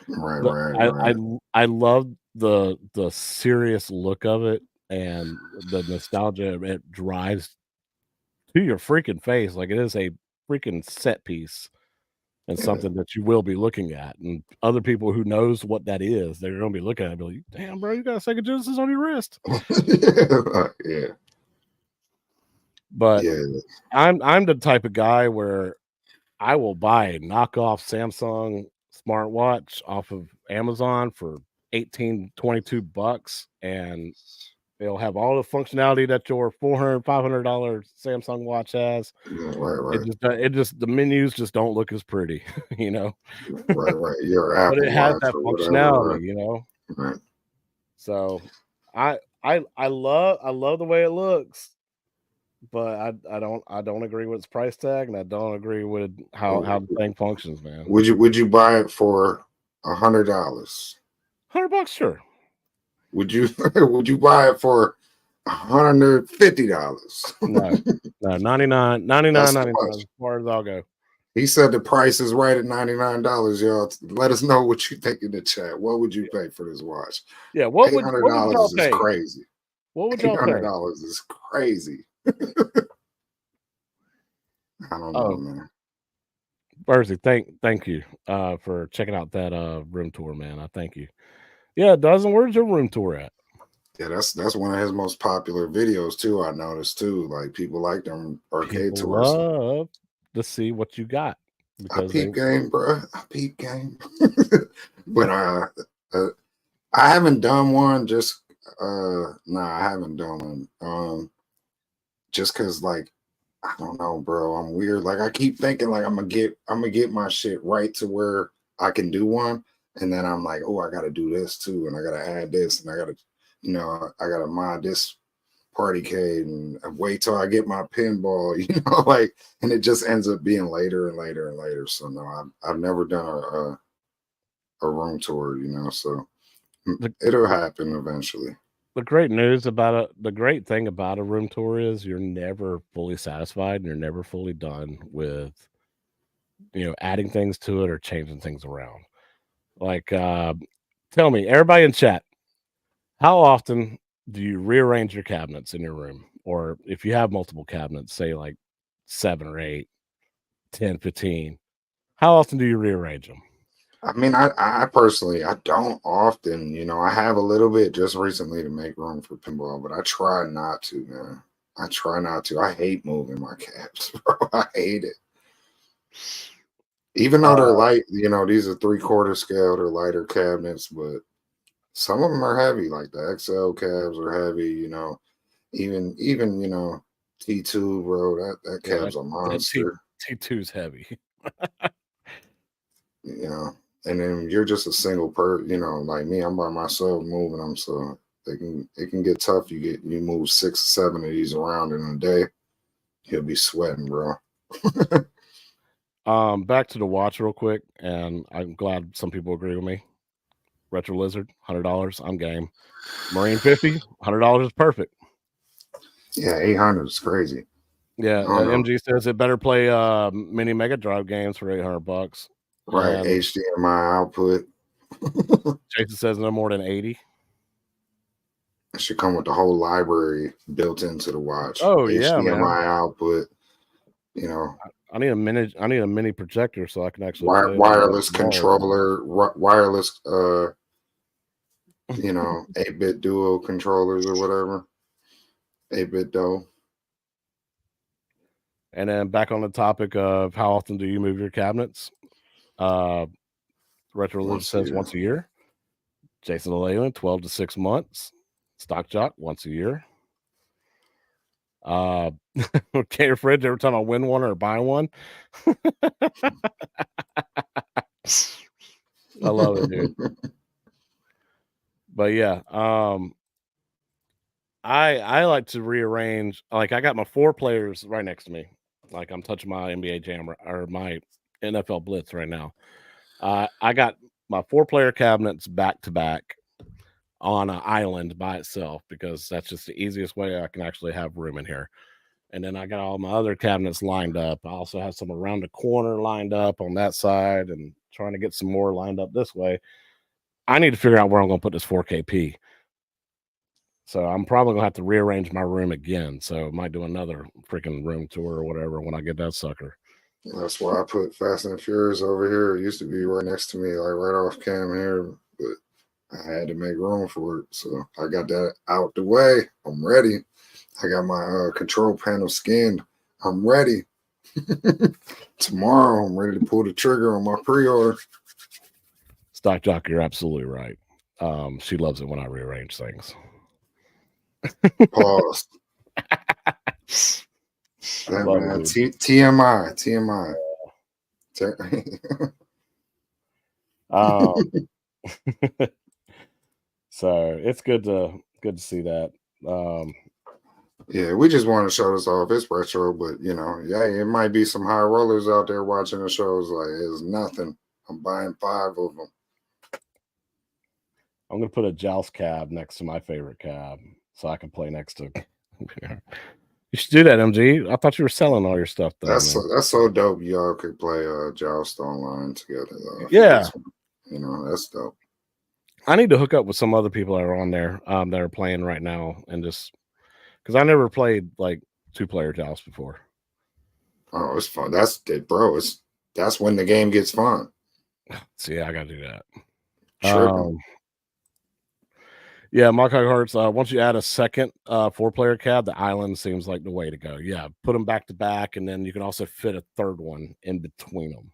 Right. I love the serious look of it and the nostalgia it drives to your freaking face. Like, it is a freaking set piece. And something that you will be looking at, and other people who knows what that is, they're going to be looking at it and be like, damn, bro, you got a Sega Genesis on your wrist. Yeah. But Yeah. I'm the type of guy where I will buy a knockoff Samsung smartwatch off of Amazon for 18, 22 bucks, and it'll have all the functionality that your $400, $500 Samsung watch has. Right. It just the menus just don't look as pretty, you know. Right. Your But it Apple has Watch that or whatever. functionality, you know. Right. So I love the way it looks, but I don't agree with its price tag, and I don't agree with how the thing functions, man. Would you buy it for $100? $100, sure. Would you would you buy it for $150? No, 99.99 as far as I'll go. He said the price is right at $99, y'all. Let us know what you think in the chat. What would you pay for this watch? Yeah, what would y'all $800 pay? is crazy. What would y'all pay? $800 is crazy. I don't know, man. Berzie, thank you for checking out that room tour, man. I thank you. Yeah, Dozen, where's your room tour at? Yeah, that's one of his most popular videos too. I noticed too. Like people like them arcade People tours. love to see what you got I peep game, bro. I peep game. But I haven't done one. Just I haven't done one. Just cause like I don't know, bro. I'm weird. Like I keep thinking like I'm gonna get my shit right to where I can do one, and then I'm like, oh, I gotta do this too, and I gotta add this, and I gotta, I gotta mod this partycade, and wait till I get my pinball, like, and it just ends up being later and later and later. So no, I've never done a room tour, so it'll happen eventually. The great news about it, the great thing about a room tour is you're never fully satisfied and you're never fully done with, adding things to it or changing things around. Like, tell me, everybody in chat, how often do you rearrange your cabinets in your room? Or if you have multiple cabinets, say like 7 or 8, 10, 15, how often do you rearrange them? I mean, I personally, I don't often, I have a little bit just recently to make room for pinball, but I try not to, man. I try not to. I hate moving my cabs, bro. I hate it. Even though they're light, these are 3/4 scale, they're lighter cabinets, but some of them are heavy, like the XL cabs are heavy, even T2, bro, that cab's a monster. T2's heavy. And then you're just a single person, like me, I'm by myself moving them, so it can get tough. You move 6, 7 of these around in a day, you'll be sweating, bro. Back to the watch real quick, and I'm glad some people agree with me. Retro Lizard, $100, I'm game. Marine 50, $100 is perfect. Yeah, 800 is crazy. Yeah, MG says it better play mini Mega Drive games for $800. Right, and HDMI output. Jason says no more than 80. It should come with the whole library built into the watch. Oh yeah, man. HDMI output. I need a mini projector so I can actually wireless controller, wireless 8-bit duo controllers or whatever. 8-bit duo. And then back on the topic of how often do you move your cabinets? Retro Lizard says once a year. Jason Leyland, 12 to 6 months. Stock Jock, once a year. Cater Fridge, every time I win one or buy one. I love it, dude. But yeah, I like to rearrange. Like I got my 4 players right next to me. Like I'm touching my NBA Jam or my NFL Blitz right now. I got my 4-player cabinets back to back on an island by itself because that's just the easiest way I can actually have room in here. And then I got all my other cabinets lined up. I also have some around the corner lined up on that side and trying to get some more lined up this way. I need to figure out where I'm going to put this 4KP. So I'm probably going to have to rearrange my room again. So I might do another freaking room tour or whatever when I get that sucker. That's why I put Fast and Furious over here. It used to be right next to me, like right off cam here, but I had to make room for it. So I got that out the way. I'm ready. I got my control panel scanned. I'm ready. Tomorrow, I'm ready to pull the trigger on my pre-order. Stock Jock, you're absolutely right. She loves it when I rearrange things. Pause. That man, TMI. So it's good to see that. Yeah, we just want to show this off. It's retro, but you know, yeah, it might be some high rollers out there watching the shows. Like, it's nothing. I'm buying 5 of them. I'm gonna put a Joust cab next to my favorite cab so I can play next to. You should do that, MG. I thought you were selling all your stuff though. That's so dope. Y'all could play Joust online together though. Yeah, you know, that's dope. I need to hook up with some other people that are on there that are playing right now, and just because I never played like 2-player Joust before. Oh, it's fun. That's it, bro. That's when the game gets fun. So yeah, I gotta do that. Yeah, Makai Hearts. Once you add a second 4-player cab, the island seems like the way to go. Yeah, put them back to back, and then you can also fit a third one in between them.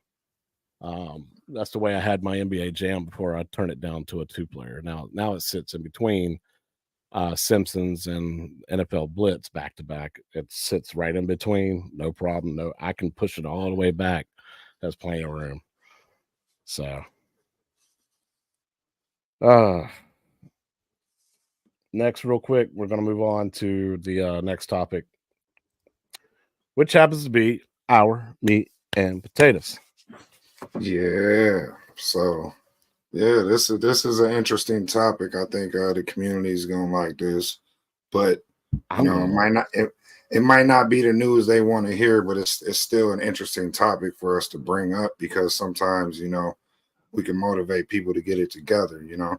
That's the way I had my NBA Jam before I turned it down to a 2-player. Now it sits in between Simpsons and NFL Blitz back to back. It sits right in between, no problem. No, I can push it all the way back. There's plenty of room. So, next, real quick, we're going to move on to the next topic, which happens to be our meat and potatoes. Yeah. So, yeah, this is an interesting topic. I think the community is gonna like this, but you know, it might not be the news they want to hear, but it's still an interesting topic for us to bring up because sometimes, you know, we can motivate people to get it together. You know,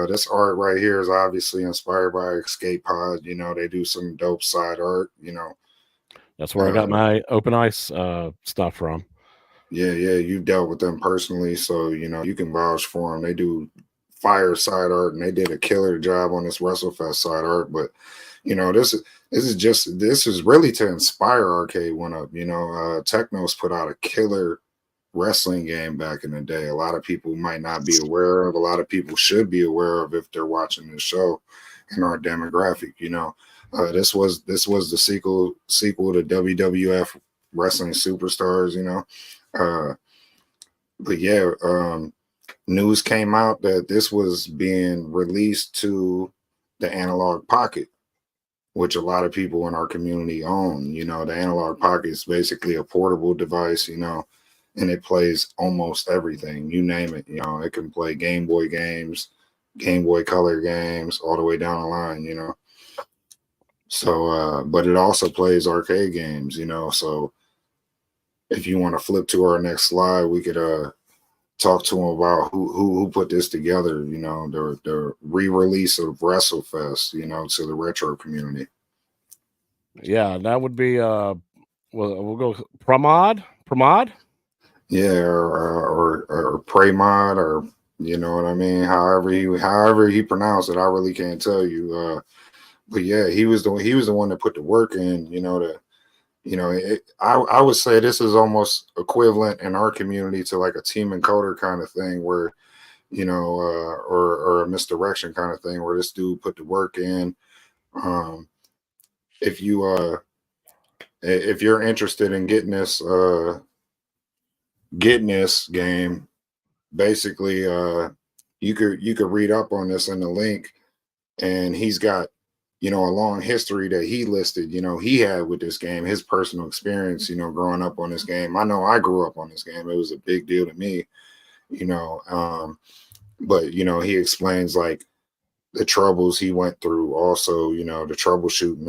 this art right here is obviously inspired by Escape Pod. You know, they do some dope side art. You know, that's where I got my Open Ice stuff from. Yeah, you dealt with them personally, so you know you can vouch for them. They do fire side art, and they did a killer job on this WrestleFest side art. But you know, this is really to inspire Arcade1up. You know, Technos put out a killer wrestling game back in the day. A lot of people might not be aware of. A lot of people should be aware of if they're watching this show in our demographic. You know, this was the sequel to WWF Wrestling Superstars. You know. But yeah, news came out that this was being released to the Analogue Pocket, which a lot of people in our community own. You know, the Analogue Pocket is basically a portable device, you know, and it plays almost everything. You name it, you know, it can play Game Boy games, Game Boy Color games, all the way down the line, you know. So, but it also plays arcade games, you know, so if you want to flip to our next slide, we could talk to them about who put this together. You know, the re-release of WrestleFest. You know, to the retro community. Yeah, that would be we'll go Pramod. Yeah, or Praymod, or you know what I mean. However he pronounced it, I really can't tell you. But yeah, he was the one that put the work in. You know I would say this is almost equivalent in our community to like a team encoder kind of thing where, you know, or a misdirection kind of thing where this dude put the work in. If you're interested in getting this game, basically, you could read up on this in the link, and he's got, you know, a long history that he listed, you know, he had with this game, his personal experience, you know, growing up on this game. I know I grew up on this game. It was a big deal to me, you know, but, you know, he explains like the troubles he went through, also, you know, the troubleshooting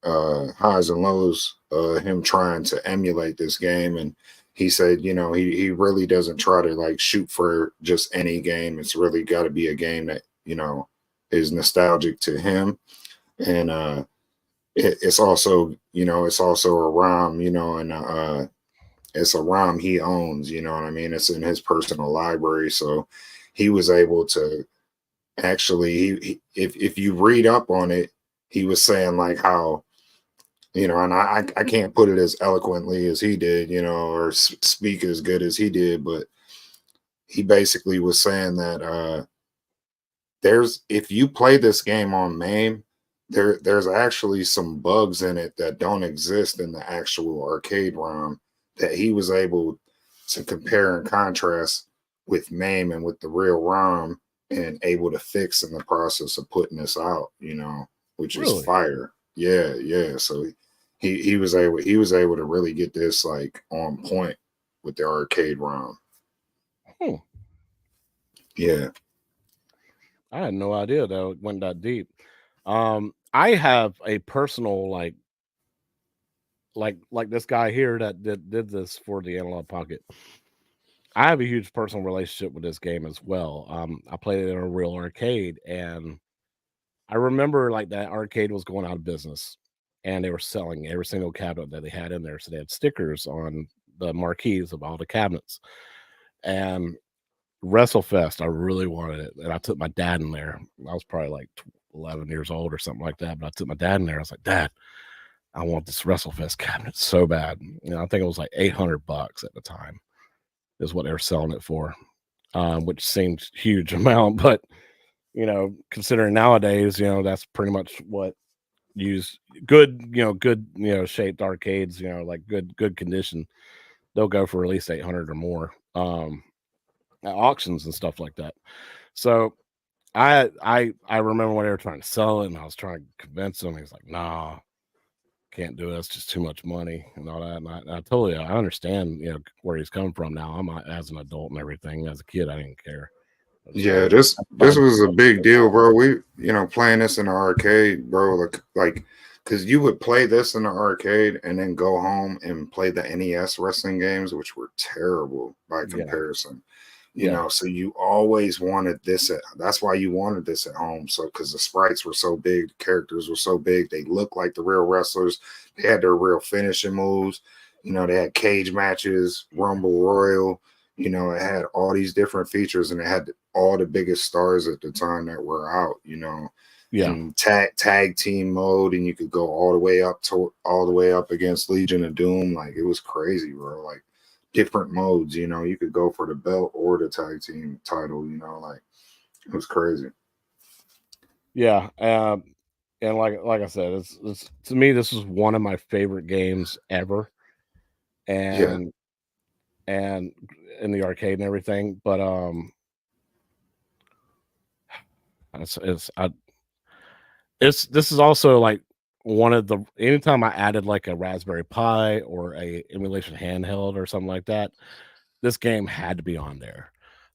and highs and lows, him trying to emulate this game. And he said, you know, he really doesn't try to like shoot for just any game. It's really got to be a game that, you know, is nostalgic to him, and it's also, you know, it's also a ROM, you know, and it's a ROM he owns, you know what I mean? It's in his personal library, so he was able to actually, if you read up on it, he was saying like how, you know, and I can't put it as eloquently as he did, you know, or speak as good as he did, but he basically was saying that if you play this game on MAME, there's actually some bugs in it that don't exist in the actual arcade ROM that he was able to compare and contrast with MAME and with the real ROM and able to fix in the process of putting this out, you know, which is fire. Yeah, yeah. So he was able to really get this like on point with the arcade ROM. Yeah. I had no idea that it went that deep. I have a personal like this guy here that did this for the Analog Pocket. I have a huge personal relationship with this game as well. I played it in a real arcade, and I remember like that arcade was going out of business, and they were selling every single cabinet that they had in there. So they had stickers on the marquees of all the cabinets. And WrestleFest, I really wanted it, and I took my dad in there. I was probably like 11 years old or something like that, but I took my dad in there. I was like, Dad, I want this WrestleFest cabinet so bad. You know, I think it was like $800 at the time is what they were selling it for, which seemed huge amount, but you know, considering nowadays, you know, that's pretty much what good shaped arcades, you know, like good condition, they'll go for at least 800 or more at auctions and stuff like that. So I remember when they were trying to sell it, and I was trying to convince him. He's like, "Nah, can't do it. It's just too much money and all that." And I totally, I understand, you know, where he's coming from now. I'm as an adult and everything. As a kid, I didn't care. Yeah, this was a big deal, bro. We, you know, playing this in the arcade, bro, like because you would play this in the arcade and then go home and play the NES wrestling games, which were terrible by comparison. You know, so you always wanted this that's why you wanted this at home. So because the sprites were so big, the characters were so big, they looked like the real wrestlers, they had their real finishing moves, you know, they had cage matches, Rumble Royal, you know, it had all these different features, and it had all the biggest stars at the time that were out, you know. And tag team mode, and you could go all the way up against Legion of Doom. Like, it was crazy, bro. Like, different modes, you know, you could go for the belt or the tag team title, you know, like, it was crazy. Yeah. And like I said, it's to me, this is one of my favorite games ever. And and in the arcade and everything. But this is also like one of the, anytime I added like a Raspberry Pi or a emulation handheld or something like that, this game had to be on there.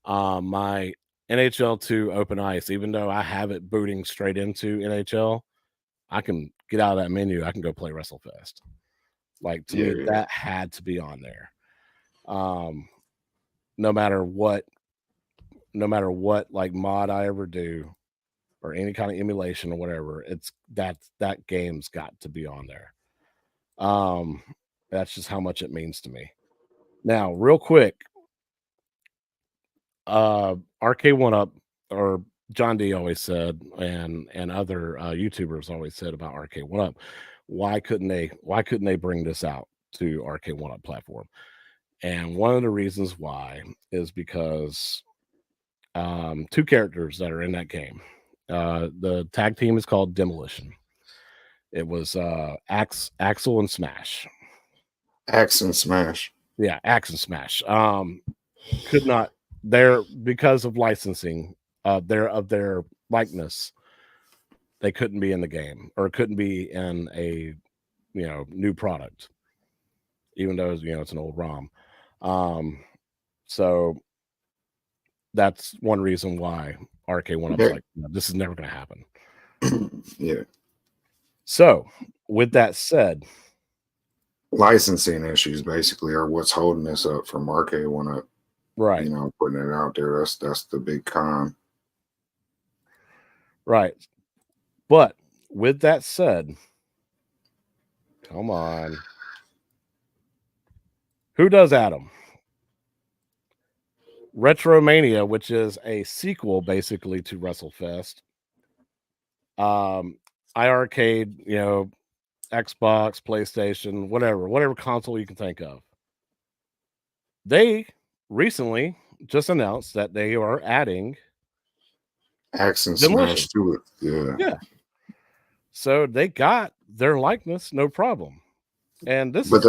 My NHL 2 Open Ice, even though I have it booting straight into NHL, I can get out of that menu. I can go play WrestleFest. Like, to me, that had to be on there. No matter what like mod I ever do or any kind of emulation or whatever, it's that game's got to be on there. That's just how much it means to me. Now, real quick, Arcade1up, or John D always said, and other YouTubers always said about Arcade1up, why couldn't they bring this out to Arcade1up platform? And one of the reasons why is because two characters that are in that game. The tag team is called Demolition. It was Axel and Smash. Axe and Smash. Yeah, Axe and Smash. Could not, there, because of licensing their likeness, they couldn't be in the game, or couldn't be in a, you know, new product, even though, you know, it's an old ROM. So that's one reason why Arcade1up's like, no, this is never going to happen. Yeah. So with that said, licensing issues basically are what's holding this up from Arcade1up. Right. You know, putting it out there. That's the big con. Right. But with that said, come on. Who does Adam? Retromania, which is a sequel basically to WrestleFest. iArcade, Xbox, PlayStation, whatever console you can think of. They recently just announced that they are adding Axe and Demolition. Smash to it. Yeah. So they got their likeness, no problem. And this is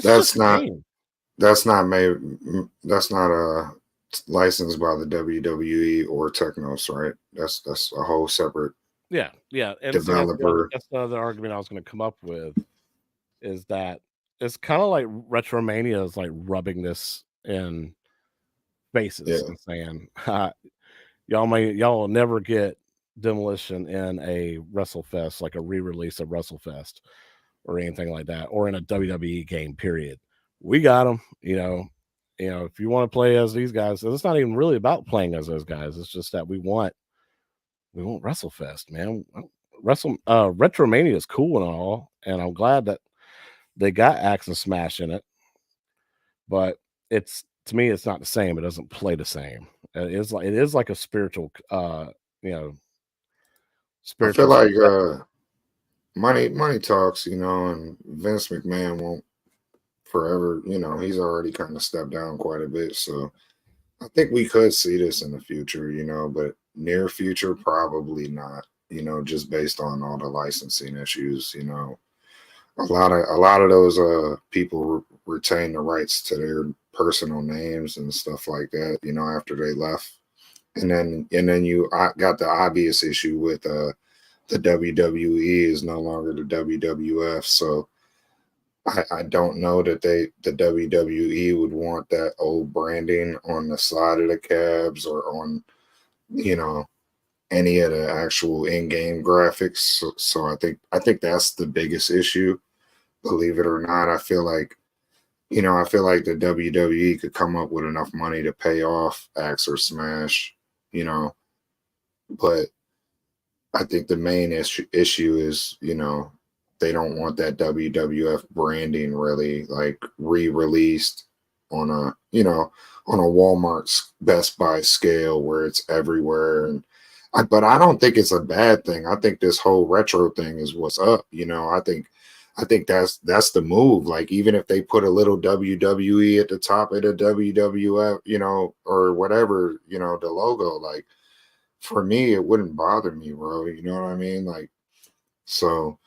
just a game. That's not licensed by the WWE or Technos, right? That's a whole separate Yeah. And developer. that's the other argument I was going to come up with, is that it's kind of like Retromania is like rubbing this in faces and saying, y'all will never get Demolition in a WrestleFest, like a re-release of WrestleFest or anything like that, or in a WWE game, period. We got them, if you want to play as these guys, it's not even really about playing as those guys. It's just that we want WrestleFest, man. Retromania is cool and all, and I'm glad that they got Axe and Smash in it, but to me, it's not the same. It doesn't play the same. It is like a spiritual, spiritual. I feel like money talks, and Vince McMahon won't forever. He's already kind of stepped down quite a bit, so I think we could see this in the future, but near future probably not. Just based on all the licensing issues. A lot of those people retain the rights to their personal names and stuff like that. After they left, and then you got the obvious issue with the WWE is no longer the WWF. So I don't know that the WWE would want that old branding on the side of the cabs or on any of the actual in-game graphics. So I think that's the biggest issue. Believe it or not, I feel like the WWE could come up with enough money to pay off Axe or Smash, but I think the main issue is, they don't want that WWF branding really like re-released on a Walmart's Best Buy scale where it's everywhere. But I don't think it's a bad thing. I think this whole retro thing is what's up. I think that's the move. Like, even if they put a little WWE at the top of the WWF, or whatever, the logo, like, for me, it wouldn't bother me, bro. You know what I mean? Like, so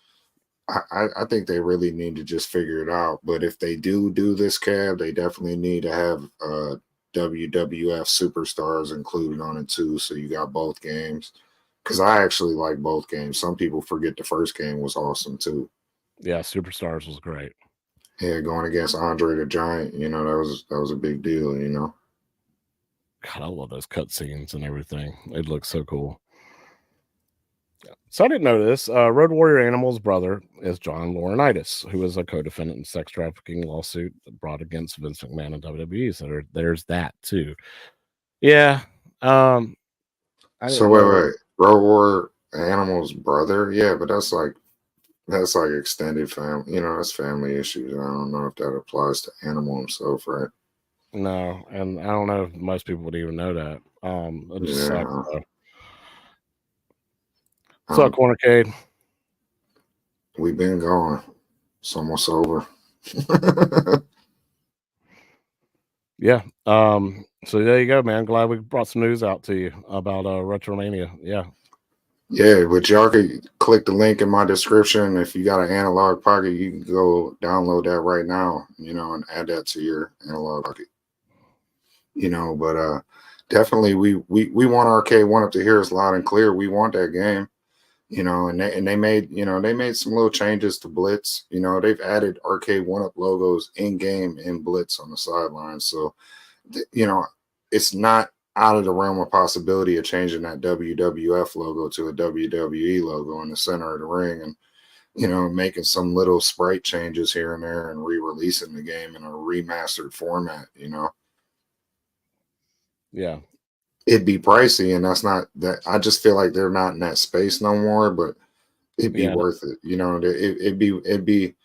I think they really need to just figure it out. But if they do this cab, they definitely need to have WWF superstars included on it too. So you got both games. Because I actually like both games. Some people forget the first game was awesome too. Yeah, Superstars was great. Yeah, going against Andre the Giant, that was a big deal, God, I love those cutscenes and everything. It looks so cool. So I didn't know this. Road Warrior Animal's brother is John Laurinaitis, who is a co-defendant in sex trafficking lawsuit brought against Vince McMahon and WWE. So there's that too. Yeah. So wait, Road Warrior Animal's brother? Yeah, but that's like extended family. That's family issues. I don't know if that applies to Animal himself, right? No, and I don't know if most people would even know that. It just sucks, though. What's up, Cornercade? We've been gone. It's almost over. Yeah. So there you go, man. Glad we brought some news out to you about Retromania. Yeah. Yeah, but y'all could click the link in my description. If you got an Analogue Pocket, you can go download that right now, and add that to your Analogue Pocket. But definitely we want Arcade1up to hear us loud and clear. We want that game. And they made some little changes to Blitz. They've added Arcade1up logos in game in Blitz on the sidelines. So, it's not out of the realm of possibility of changing that WWF logo to a WWE logo in the center of the ring, and making some little sprite changes here and there and re-releasing the game in a remastered format. Yeah. It'd be pricey, and that's not that. I just feel like they're not in that space no more, but it'd be worth it. It'd be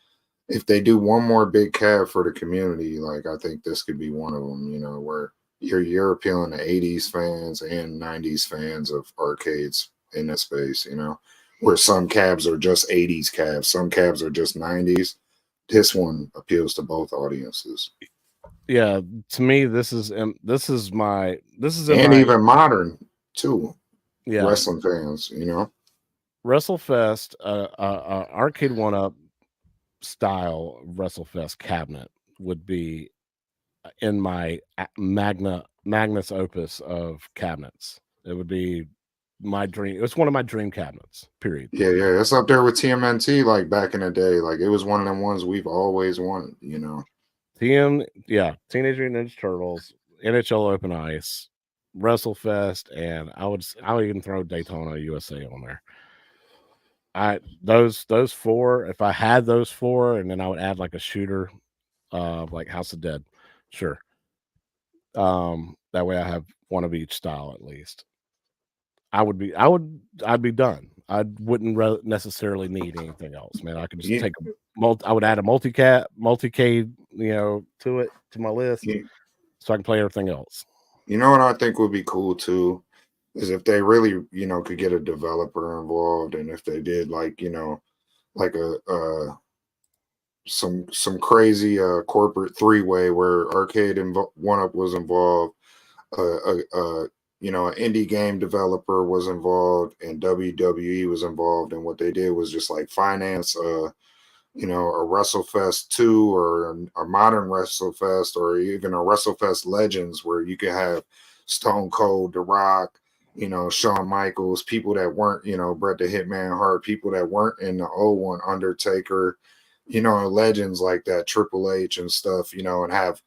if they do one more big cab for the community, like, I think this could be one of them, where you're appealing to 80s fans and 90s fans of arcades in that space, where some cabs are just 80s cabs, some cabs are just 90s. This one appeals to both audiences. Yeah, to me, this is in even modern too. Yeah, wrestling fans, WrestleFest, Arcade1up style WrestleFest cabinet would be in my magnus opus of cabinets. It would be my dream. It's one of my dream cabinets. Period. Yeah, it's up there with TMNT. Like back in the day, like it was one of them ones we've always wanted. Teenage Mutant Ninja Turtles, NHL Open Ice, WrestleFest, and I would even throw Daytona USA on there. Those four, if I had those four, and then I would add like a shooter, like House of Dead, sure. That way I have one of each style at least. I'd be done. I wouldn't necessarily need anything else, man. I could just take I would add a multi-K, to my list, so I can play everything else. You know what I think would be cool too is if they really, could get a developer involved, and if they did like, like some crazy corporate three-way where Arcade1up was involved, an indie game developer was involved, and WWE was involved, and what they did was just like finance a WrestleFest 2 or a modern WrestleFest, or even a WrestleFest Legends where you could have Stone Cold, The Rock, Shawn Michaels, people that weren't, Bret the Hitman Hart, people that weren't in the old one, Undertaker, legends like that, Triple H and stuff, and have,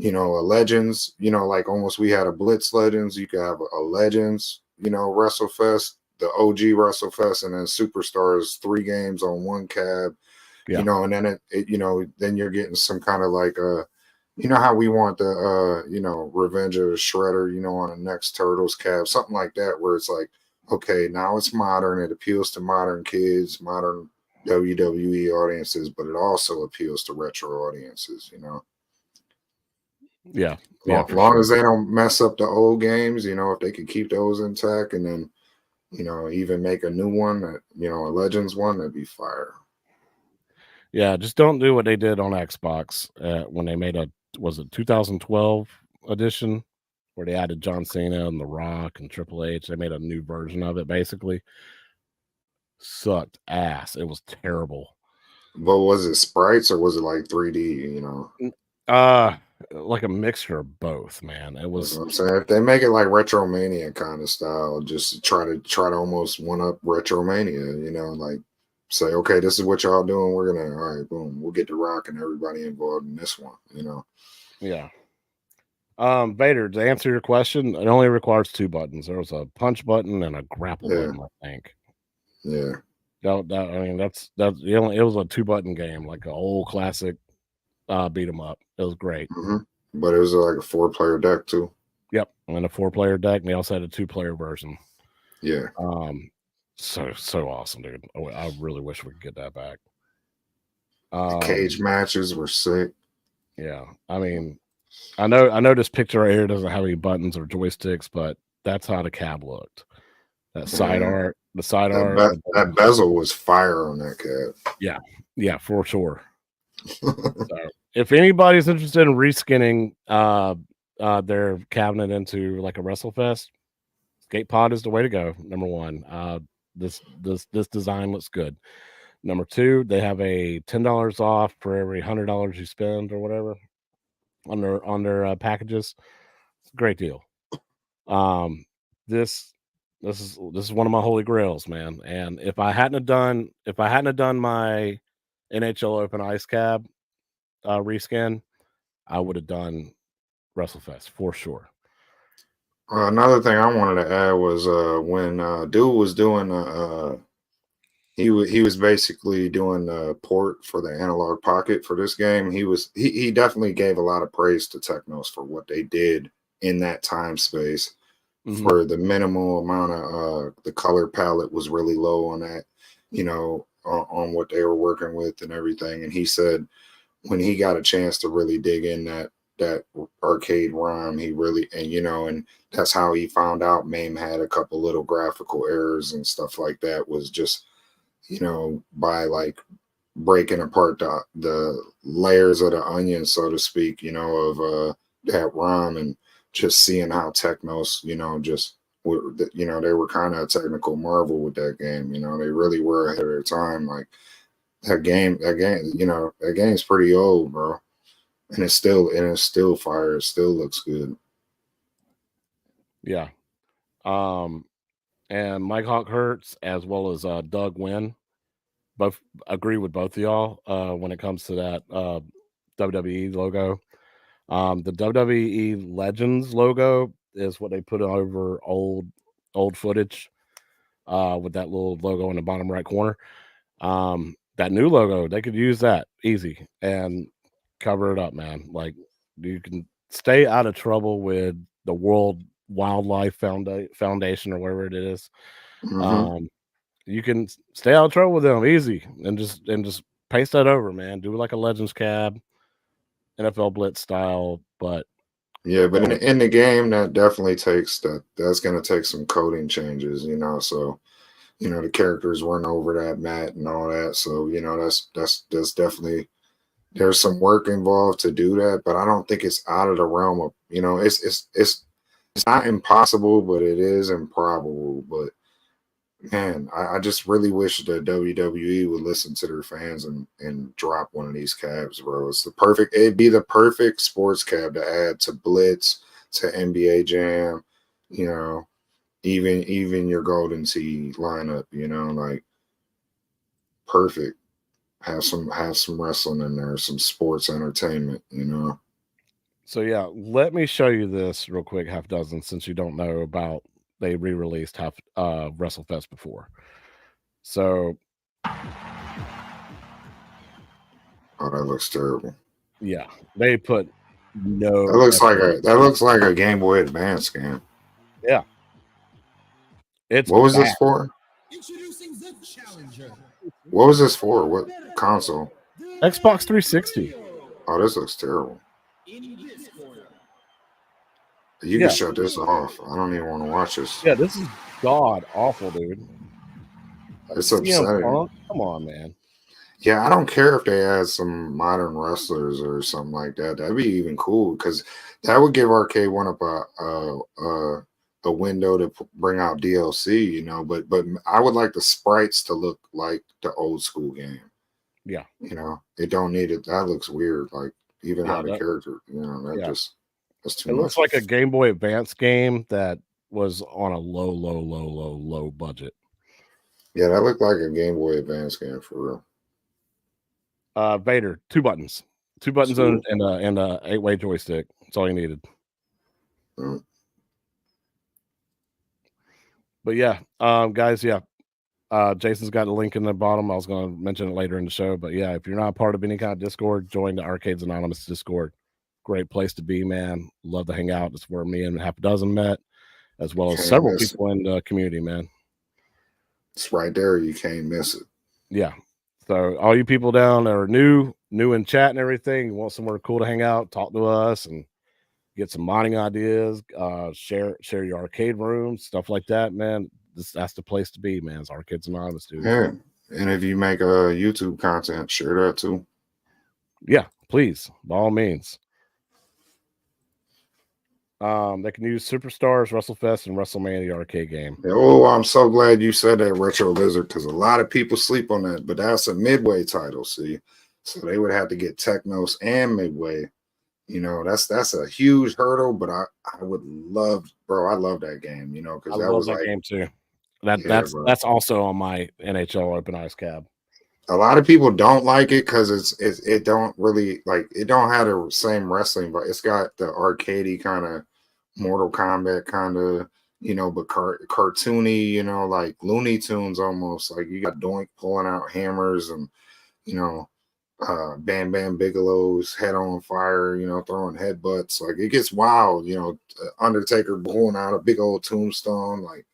a Legends, like almost we had a Blitz Legends, you could have a Legends, WrestleFest, the OG WrestleFest, and then Superstars, 3 games on one cab. Yeah. And then then you're getting some kind of like how we want the Revenge of the Shredder, on the next Turtles cab, something like that, where it's like, okay, now it's modern, it appeals to modern kids, modern WWE audiences, but it also appeals to retro audiences, Yeah. As long as they don't mess up the old games, if they could keep those intact, and then even make a new one that a Legends one, that'd be fire. Yeah, just don't do what they did on Xbox when they made 2012 edition where they added John Cena and The Rock and Triple H. They made a new version of it, basically. Sucked ass. It was terrible. But was it sprites or was it like 3D, like a mixture of both, man. It was. That's what I'm saying, if they make it like Retromania kind of style, just try to almost one up Retromania, like say, okay, this is what y'all doing. We're gonna, all right, boom, we'll get The Rock and everybody involved in this one, Yeah. Vader, to answer your question, it only requires 2 buttons. There was a punch button and a grapple button, I think. Yeah. It was a 2-button game, like an old classic beat 'em up. It was great. Mm-hmm. But it was like a 4-player deck too. Yep, and a 4-player deck, and they also had a 2-player version. Yeah. So awesome, dude. I really wish we could get that back. The cage matches were sick. Yeah, I mean, I know this picture right here doesn't have any buttons or joysticks, but that's how the cab looked. That side art, that bezel was fire on that cab. Yeah, for sure. So, if anybody's interested in reskinning their cabinet into like a WrestleFest, Skate Pod is the way to go. Number 1, this design looks good. Number 2, they have a $10 off for every $100 you spend or whatever on their packages. It's a great deal. This is one of my holy grails, man. And if I hadn't have done my NHL Open Ice Cab reskin, I would have done WrestleFest for sure. Another thing I wanted to add was when dude was doing he was basically doing a port for the Analogue Pocket for this game. He definitely gave a lot of praise to Technos for what they did in that time space. Mm-hmm. For the minimal amount of the color palette was really low on that, on what they were working with and everything. And he said when he got a chance to really dig in that arcade ROM, he really, and that's how he found out MAME had a couple little graphical errors and stuff like that, was just you know, by like breaking apart the layers of the onion, so to speak, you know, of that ROM, and just seeing how Technos, you know, just you know, they were kind of a technical marvel with that game. You know, they really were ahead of their time. Like that game, you know, that game's pretty old, bro, and it's still fire. It still looks good. Yeah. And Mike Hawk Hurts as well as Doug Wynn both agree with both of y'all when it comes to that WWE logo. The WWE Legends logo is what they put over old footage with that little logo in the bottom right corner. That new logo, they could use that easy and cover it up, man. Like you can stay out of trouble with the World Wildlife Foundation or whatever it is. Mm-hmm. You can stay out of trouble with them easy and just paste that over, man. Do like a Legends cab, NFL Blitz style, but Yeah, but don't. in the game, that definitely takes that's going to take some coding changes, you know. So, you know, the characters weren't over that mat and all that. So, you know, that's definitely, there's some work involved to do that, but I don't think it's out of the realm of, you know, it's not impossible, but it is improbable. But man, I just really wish the WWE would listen to their fans and drop one of these cabs, bro. It'd be the perfect sports cab to add to Blitz, to NBA Jam, you know, even your Golden Tee lineup, you know, like perfect. Have some wrestling in there, some sports entertainment, you know. So yeah, let me show you this real quick, half dozen, since you don't know about they re-released half WrestleFest before. So Oh, that looks terrible. yeah, they put That no looks like effort. a Game Boy Advance game. Yeah, it's What was bad. this for? Introducing the challenger. What was this for? What console? Xbox 360. Oh, this looks terrible. In this corner. You can Yeah, shut this off. I don't even want to watch this. yeah, this is god awful, dude. It's CM upsetting. Punk, come on, man. Yeah, I don't care if they add some modern wrestlers or something like that. That'd be even cool because that would give Arcade1up a window to bring out DLC, you know. But I would like the sprites to look like the old school game. Yeah, You know, it don't need it. That looks weird. Like even yeah, how the character, you know, yeah. that's too It looks much. like a Game Boy Advance game that was on a low budget. Yeah, that looked like a Game Boy Advance game for real. Vader, two buttons and a 8-way joystick. That's all you needed. Mm. But yeah, guys, yeah. Jason's got a link in the bottom. I was going to mention it later in the show, but yeah, if you're not part of any kind of Discord, join the Arcades Anonymous Discord. Great place to be, man. Love to hang out. It's where me and half a dozen met, as well as Can't several miss it. people in the community, man. It's right there. You can't miss it. Yeah. So all you people down that are new in chat and everything, you want somewhere cool to hang out, talk to us, and get some modding ideas, share your arcade rooms, stuff like that, man. That's the place to be, man. It's Arcades Anonymous, dude. Yeah, and if you make a YouTube content, share that too. Yeah, please, by all means. They can use Superstars, WrestleFest, and WrestleMania arcade game. Oh, I'm so glad you said that, Retro Lizard, because a lot of people sleep on that, but that's a midway title, see? So they would have to get Technos and Midway. You know, that's a huge hurdle, but I would love, bro, I love that game, you know, because I that love was that like, game too. yeah, bro. That's also on my NHL Open Ice cab. A lot of people don't like it because it don't really like it don't have the same wrestling, but it's got the arcadey kind of Mortal Kombat kind of, you know, but cartoony, you know, like Looney Tunes almost. Like you got Doink pulling out hammers and, you know, Bam Bam Bigelow's head on fire, you know, throwing headbutts. Like it gets wild, you know, Undertaker pulling out a big old tombstone. Like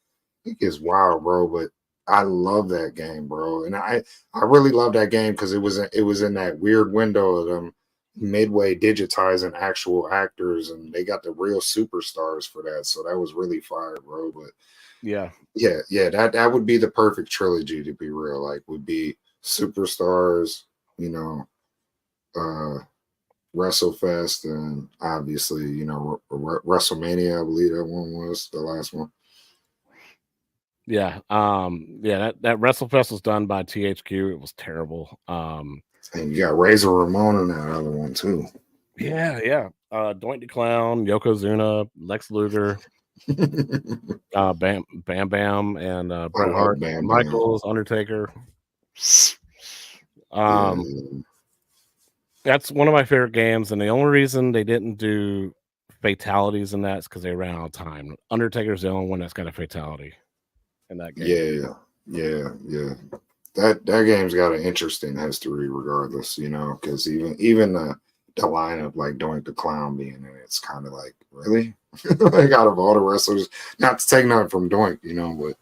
it gets wild, bro. But I love that game, bro. And I really love that game because it was in that weird window of them midway digitizing actual actors, and they got the real superstars for that. So that was really fire, bro. But Yeah. That would be the perfect trilogy, to be real. Like, would be Superstars, WrestleFest, and obviously, WrestleMania. I believe that one was the last one. Yeah. That WrestleFest was done by THQ. It was terrible. And you got Razor Ramon in that other one too. Yeah. Doink the Clown, Yokozuna, Lex Luger, Bam Bam, and Bret Hart, Bam Bam. Michaels, Undertaker. Yeah. That's one of my favorite games, and the only reason they didn't do fatalities in that is because they ran out of time. Undertaker's the only one that's got a fatality in that game. Yeah. That game's got an interesting history, regardless, because even the lineup, like Doink the Clown being in it, it's kind of like, really? Like, out of all the wrestlers, not to take nothing from Doink, but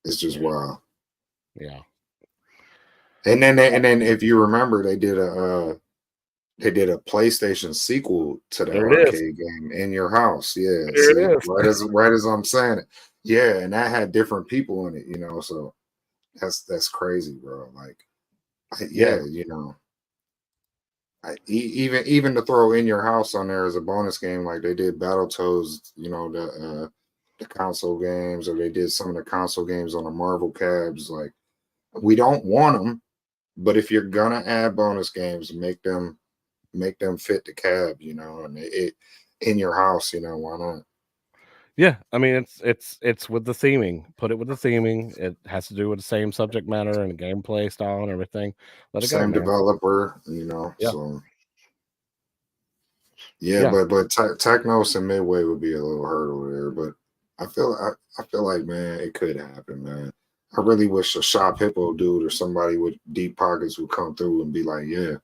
it's just wild. Yeah. And then if you remember, they did a PlayStation sequel to the arcade game In Your House. Yeah, right as I'm saying it. Yeah, and that had different people in it, so that's crazy, bro. Like, even to throw In Your House on there as a bonus game, like they did Battletoads, the console games, or they did some of the console games on the Marvel cabs. Like, we don't want them, but if you're gonna add bonus games, make them fit the cab, and it In Your House, why not? Yeah, I mean, it's with the theming. Put it with the theming. It has to do with the same subject matter and gameplay style and everything. Let it go, Same man. developer, Yeah. So yeah. But Technos and Midway would be a little hurdle there. But I feel like, man, it could happen, man. I really wish a Shop Hippo dude or somebody with deep pockets would come through and be like, yeah,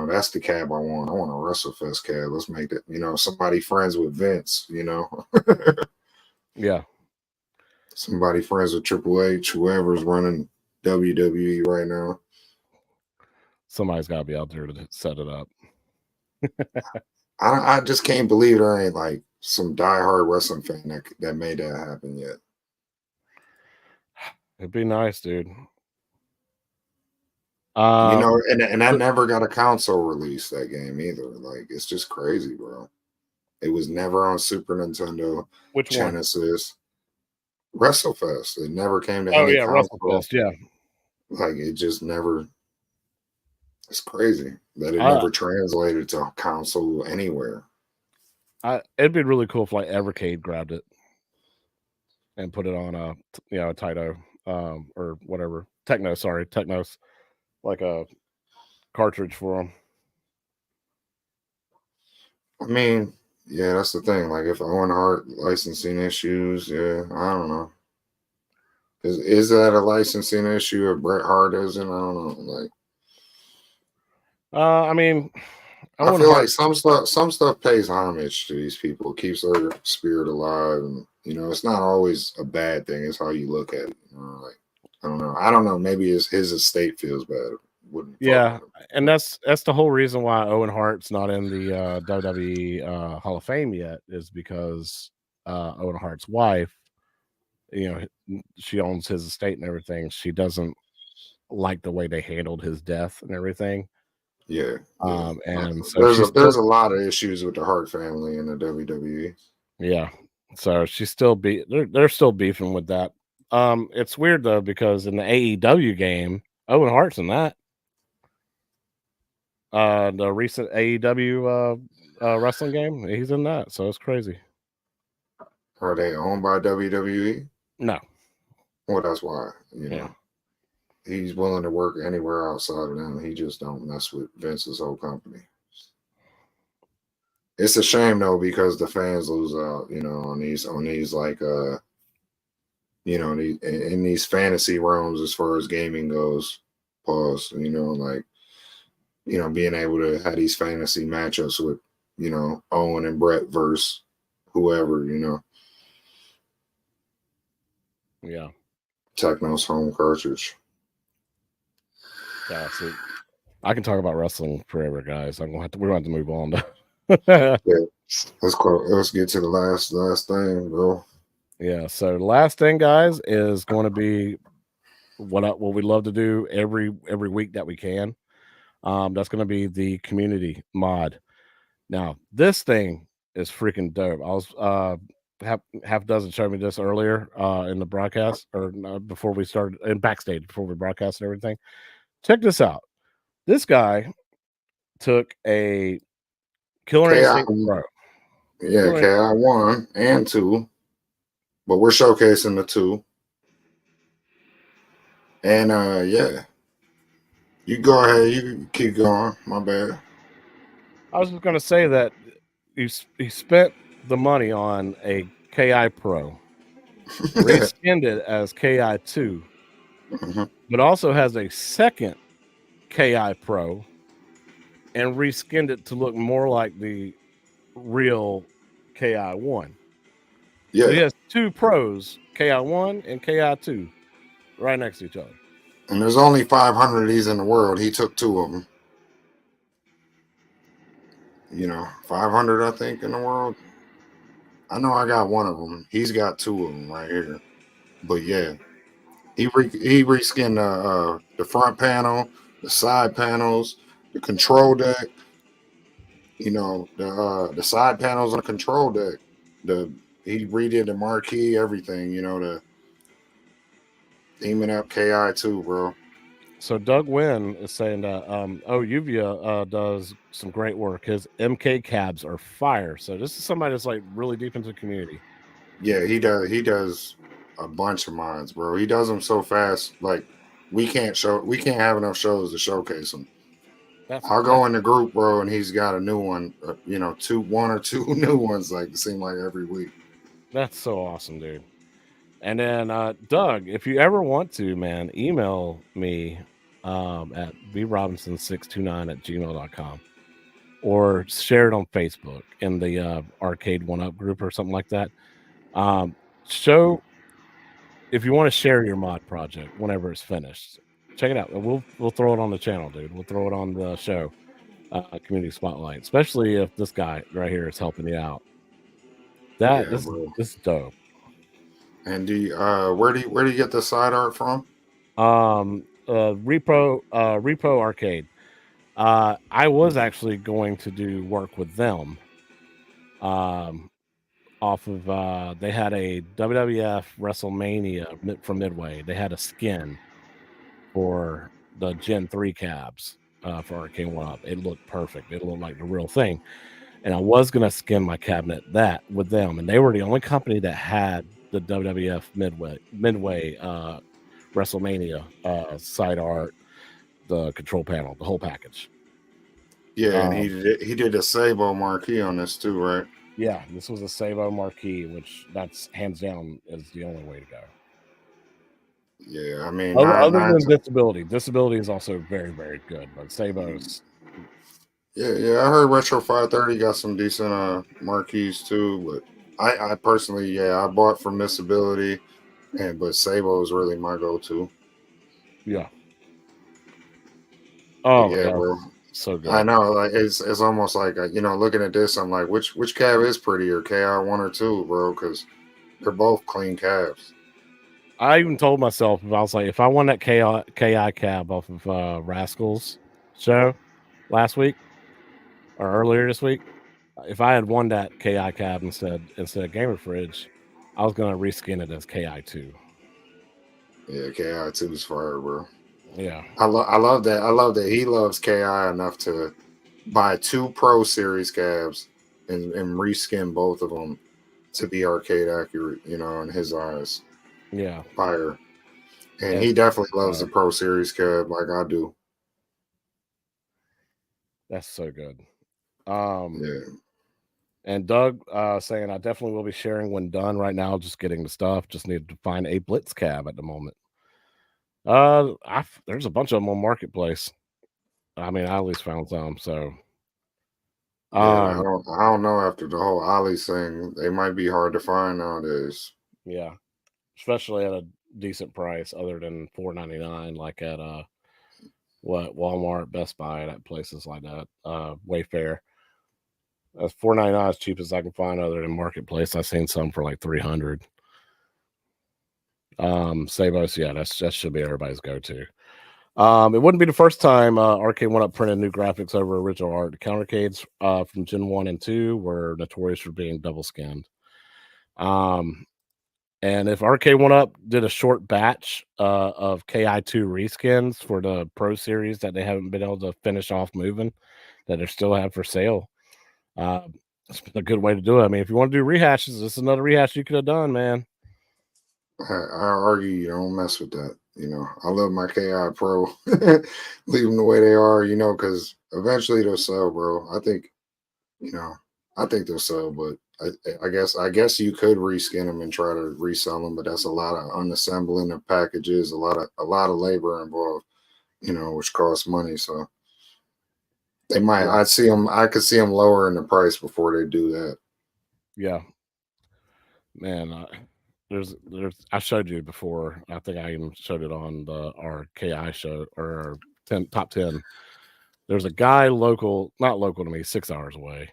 that's the cab I want. I want a WrestleFest cab. Let's make it, somebody friends with Vince, Yeah. Somebody friends with Triple H, whoever's running WWE right now. Somebody's got to be out there to set it up. I just can't believe there ain't like some diehard wrestling fan that made that happen yet. It'd be nice, dude. And I never got a console release that game either. Like, it's just crazy, bro. It was never on Super Nintendo. Which Genesis, one? WrestleFest. It never came to any console. WrestleFest, yeah. Like, it just never. It's crazy that it never translated to console anywhere. It'd be really cool if like Evercade grabbed it and put it on a Taito or whatever Technos, like a cartridge for them. I mean, yeah, that's the thing. Like, if Owen Hart licensing issues, yeah, I don't know. Is that a licensing issue if Bret Hart isn't? I don't know. Like, I mean, I feel like some stuff pays homage to these people, keeps their spirit alive, and it's not always a bad thing. It's how you look at it. Like, I don't know. Maybe his estate feels bad. And that's the whole reason why Owen Hart's not in the WWE Hall of Fame yet, is because Owen Hart's wife, she owns his estate and everything. She doesn't like the way they handled his death and everything. Yeah. And so there's a lot of issues with the Hart family in the WWE. Yeah. So she's still they're still beefing with that. It's weird though, because in the AEW game, Owen Hart's in that. The recent AEW wrestling game, he's in that, so it's crazy. Are they owned by WWE? No. Well, that's why, he's willing to work anywhere outside of them. He just don't mess with Vince's whole company. It's a shame though, because the fans lose out, on these like in these fantasy realms as far as gaming goes. Pause. Like, being able to have these fantasy matchups with, Owen and Brett versus whoever, Yeah. Techno's home cartridge. Yeah, so I can talk about wrestling forever, guys. We're going to have to move on. Yeah. Let's get to the last thing, bro. Yeah. So the last thing, guys, is going to be what we love to do every week that we can. That's going to be the community mod. Now, this thing is freaking dope. I was half dozen showed me this earlier in the broadcast or before we started in backstage before we broadcast and everything. Check this out. This guy took a Killer KI, Instinct Pro. yeah, KI 1 and 2, but we're showcasing the 2. And yeah, you go ahead, you keep going. My bad. I was just going to say that he spent the money on a KI Pro, reskinned it as KI 2, but also has a second KI Pro and reskinned it to look more like the real KI 1. Yeah. So he has 2 pros, KI 1 and KI 2, right next to each other. And there's only 500 of these in the world. He took 2 of them. 500, I think, in the world. I know I got 1 of them. He's got 2 of them right here. But yeah, he reskinned the front panel, the side panels, the control deck. The side panels on the control deck. He redid the marquee, everything. The theming up KI 2, bro. So Doug Wynn is saying that Uvia does some great work. His MK cabs are fire. So this is somebody that's like really deep into the community. Yeah, he does a bunch of mods, bro. He does them so fast, like we can't have enough shows to showcase them. I'll go in the group, bro, and he's got a new one. 1 or 2 new ones, like it seems like every week. That's so awesome, dude. And then Doug, if you ever want to, man, email me at brobinson629@gmail.com or share it on Facebook in the Arcade1up group or something like that. Show if you want to share your mod project whenever it's finished. Check it out. We'll throw it on the channel, dude. We'll throw it on the show, Community Spotlight, especially if this guy right here is helping you out. This is dope. And where do you get the side art from? Repo Arcade. I was actually going to do work with them. Off of they had a WWF WrestleMania from Midway. They had a skin for the Gen 3 cabs for Arcade1up. It looked perfect. It looked like the real thing. And I was gonna skin my cabinet that with them, and they were the only company that had the WWF Midway WrestleMania side art, the control panel, the whole package. Yeah, and he did a Sabo marquee on this too, right? Yeah, this was a Sabo marquee, which that's hands down is the only way to go. Yeah, I mean, other than disability is also very, very good, but Sabo's. Yeah, I heard Retro 530 got some decent marquees too, but I personally, I bought from Disability, but Sabo is really my go-to. Yeah. Oh yeah, bro. So good. I know, like it's almost like looking at this, I'm like, which cab is prettier, KI 1 or 2, bro? Because they're both clean cabs. I even told myself, I was like, if I won that KI cab off of Rascals show last week or earlier this week, if I had won that KI cab instead of Gamer Fridge, I was gonna reskin it as KI 2. Yeah, KI 2 is fire, bro. Yeah, I love that. I love that he loves KI enough to buy 2 Pro Series cabs and reskin both of them to be arcade accurate, in his eyes. Yeah, fire. And he definitely loves the Pro Series cab like I do. That's so good. Yeah. And Doug saying I definitely will be sharing when done. Right now, just getting the stuff. Just need to find a Blitz cab at the moment. There's a bunch of them on Marketplace. I mean, I at least found some. So, I don't know. After the whole Ollie thing, they might be hard to find nowadays. Yeah, especially at a decent price, other than $4.99, like at Walmart, Best Buy, at places like that, Wayfair. That's $499 as cheap as I can find other than Marketplace. I've seen some for like $300. Sabos, yeah, that should be everybody's go-to. It wouldn't be the first time Arcade1up printed new graphics over original art. The countercades from Gen 1 and 2 were notorious for being double skinned. And if Arcade1up did a short batch of KI2 reskins for the Pro Series that they haven't been able to finish off moving, that they still have for sale, it's a good way to do it. I mean, if you want to do rehashes, this is another rehash you could have done, man. I argue you don't mess with that. You know, I love my KI Pro. Leave them the way they are, you know, because eventually they'll sell, bro. I think, you know, I think they'll sell, but I guess you could reskin them and try to resell them, but that's a lot of unassembling of packages, a lot of labor involved, you know, which costs money. So they might. Yeah. I could see them lowering the price before they do that. Yeah, man. There's I showed you before. I think I even showed it on our KI show or our top 10. There's a guy not local to me, 6 hours away.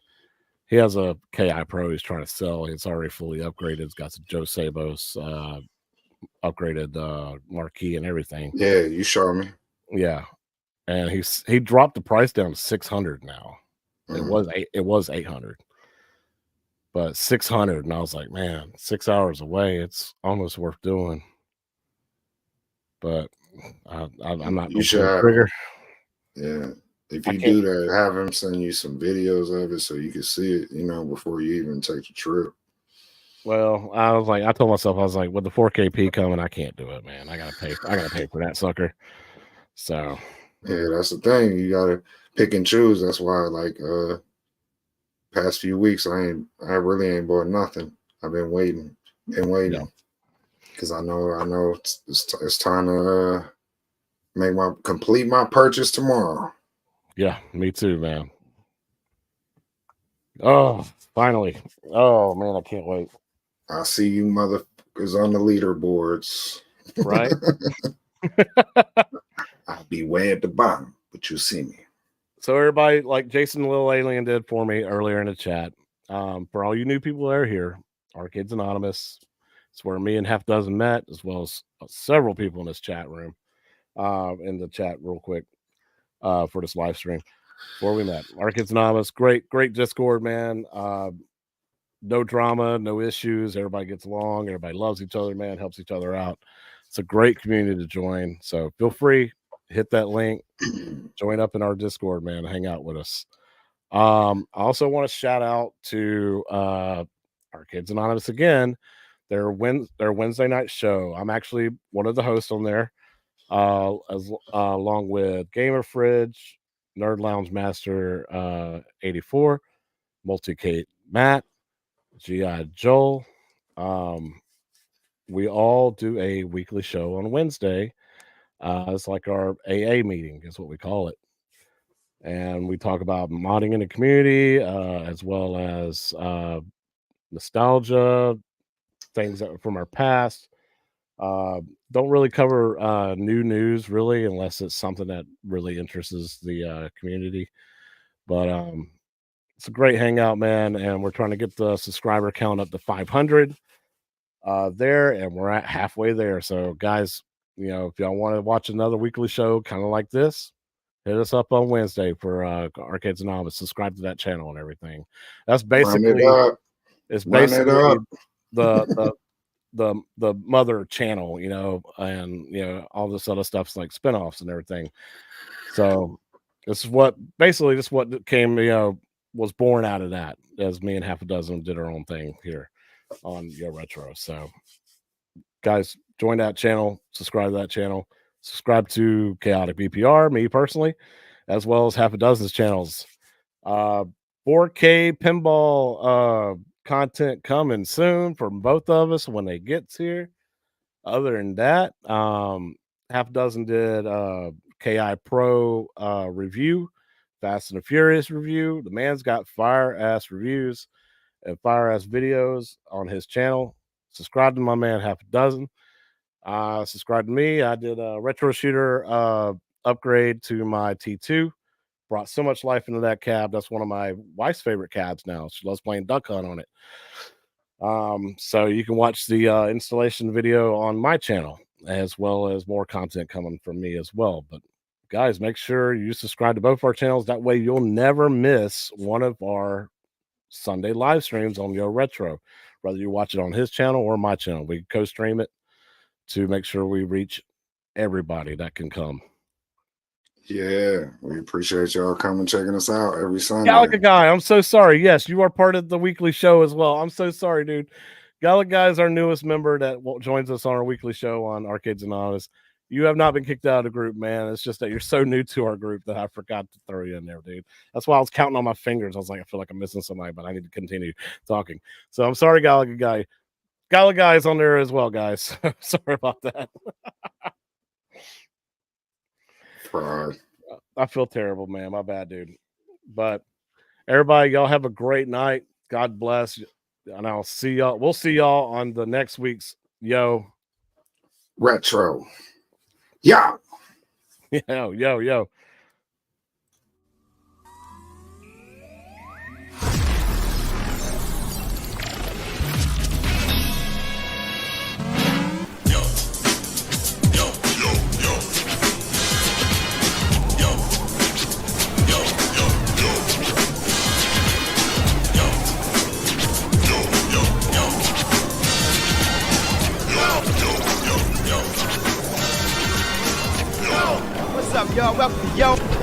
He has a KI Pro he's trying to sell. It's already fully upgraded. It's got some Joe Sabos upgraded marquee and everything. Yeah, you showed me. Yeah, and he dropped the price down to 600 now. Mm-hmm. It was 800, but 600, and I was like, man, 6 hours away. It's almost worth doing. But I'm not going to pull the trigger. Yeah. If you do that, have him send you some videos of it so you can see it, you know, before you even take the trip. Well, I told myself, I was like, with the 4KP coming, I can't do it, man. I gotta pay for that sucker. So yeah, that's the thing. You gotta pick and choose. That's why, like, past few weeks, I really ain't bought nothing. I've been waiting, because I know it's time to complete my purchase tomorrow. Yeah, me too, man. Oh, finally. Oh man, I can't wait. I see you motherfuckers on the leaderboards. Right? I'll be way at the bottom, but you see me. So everybody, like Jason Little Alien did for me earlier in the chat. For all you new people that are here, Arcades Anonymous. It's where me and half dozen met, as well as several people in this chat room. In the chat real quick for this live stream. Where we met. Arcades Anonymous, great Discord, man. No drama, no issues. Everybody gets along. Everybody loves each other, man. Helps each other out. It's a great community to join. So feel free, hit that link, join up in our Discord, man. Hang out with us. I also want to shout out to Arcades Anonymous again. Their Wednesday night show. I'm actually one of the hosts on there, along with Gamer Fridge, Nerd Lounge Master 84, Multi-Kate Matt, G.I. Joel. We all do a weekly show on Wednesday. It's like our AA meeting, is what we call it. And we talk about modding in the community, as well as nostalgia, things that from our past. Don't really cover new news, really, unless it's something that really interests the community. But it's a great hangout, man, and we're trying to get the subscriber count up to 500 there, and we're at halfway there. So, guys, you know, if y'all want to watch another weekly show kind of like this, hit us up on Wednesday for Arcades Anonymous. Subscribe to that channel and everything. That's basically the mother channel, you know, and you know all this other stuff's like spinoffs and everything. So this is what came, you know, was born out of that, as me and half a dozen did our own thing here on Yo Retro. So guys, join that channel, subscribe to that channel, subscribe to Chaotic BPR, me personally, as well as half a dozen's channels. 4K pinball content coming soon from both of us when they get here. Other than that, half a dozen did KI Pro review, Fast and the Furious review. The man's got fire ass reviews and fire ass videos on his channel. Subscribe to my man, half a dozen. Subscribe to me. I did a retro shooter upgrade to my T2 brought so much life into that cab. That's one of my wife's favorite cabs now. She loves playing Duck Hunt on it. So you can watch the installation video on my channel, as well as more content coming from me as well. But guys, make sure you subscribe to both our channels. That way you'll never miss one of our Sunday live streams on Yo Retro, whether you watch it on his channel or my channel. We co-stream it to make sure we reach everybody that can come. Yeah, we appreciate y'all coming checking us out every Sunday. Galaga Guy, I'm so sorry. Yes, you are part of the weekly show as well. I'm so sorry, dude. Galaga Guy is our newest member that joins us on our weekly show on Arcades Anonymous. You have not been kicked out of the group, man. It's just that you're so new to our group that I forgot to throw you in there, dude. That's why I was counting on my fingers. I was like, I feel like I'm missing somebody, but I need to continue talking. So I'm sorry, Galaga Guy. Galaga Guy is on there as well, guys. Sorry about that. Pride. I feel terrible, man. My bad, dude. But everybody, y'all have a great night. God bless. And I'll see y'all. We'll see y'all on the next week's Yo Retro. Yeah. Yo. What's up, y'all? Welcome to Yo.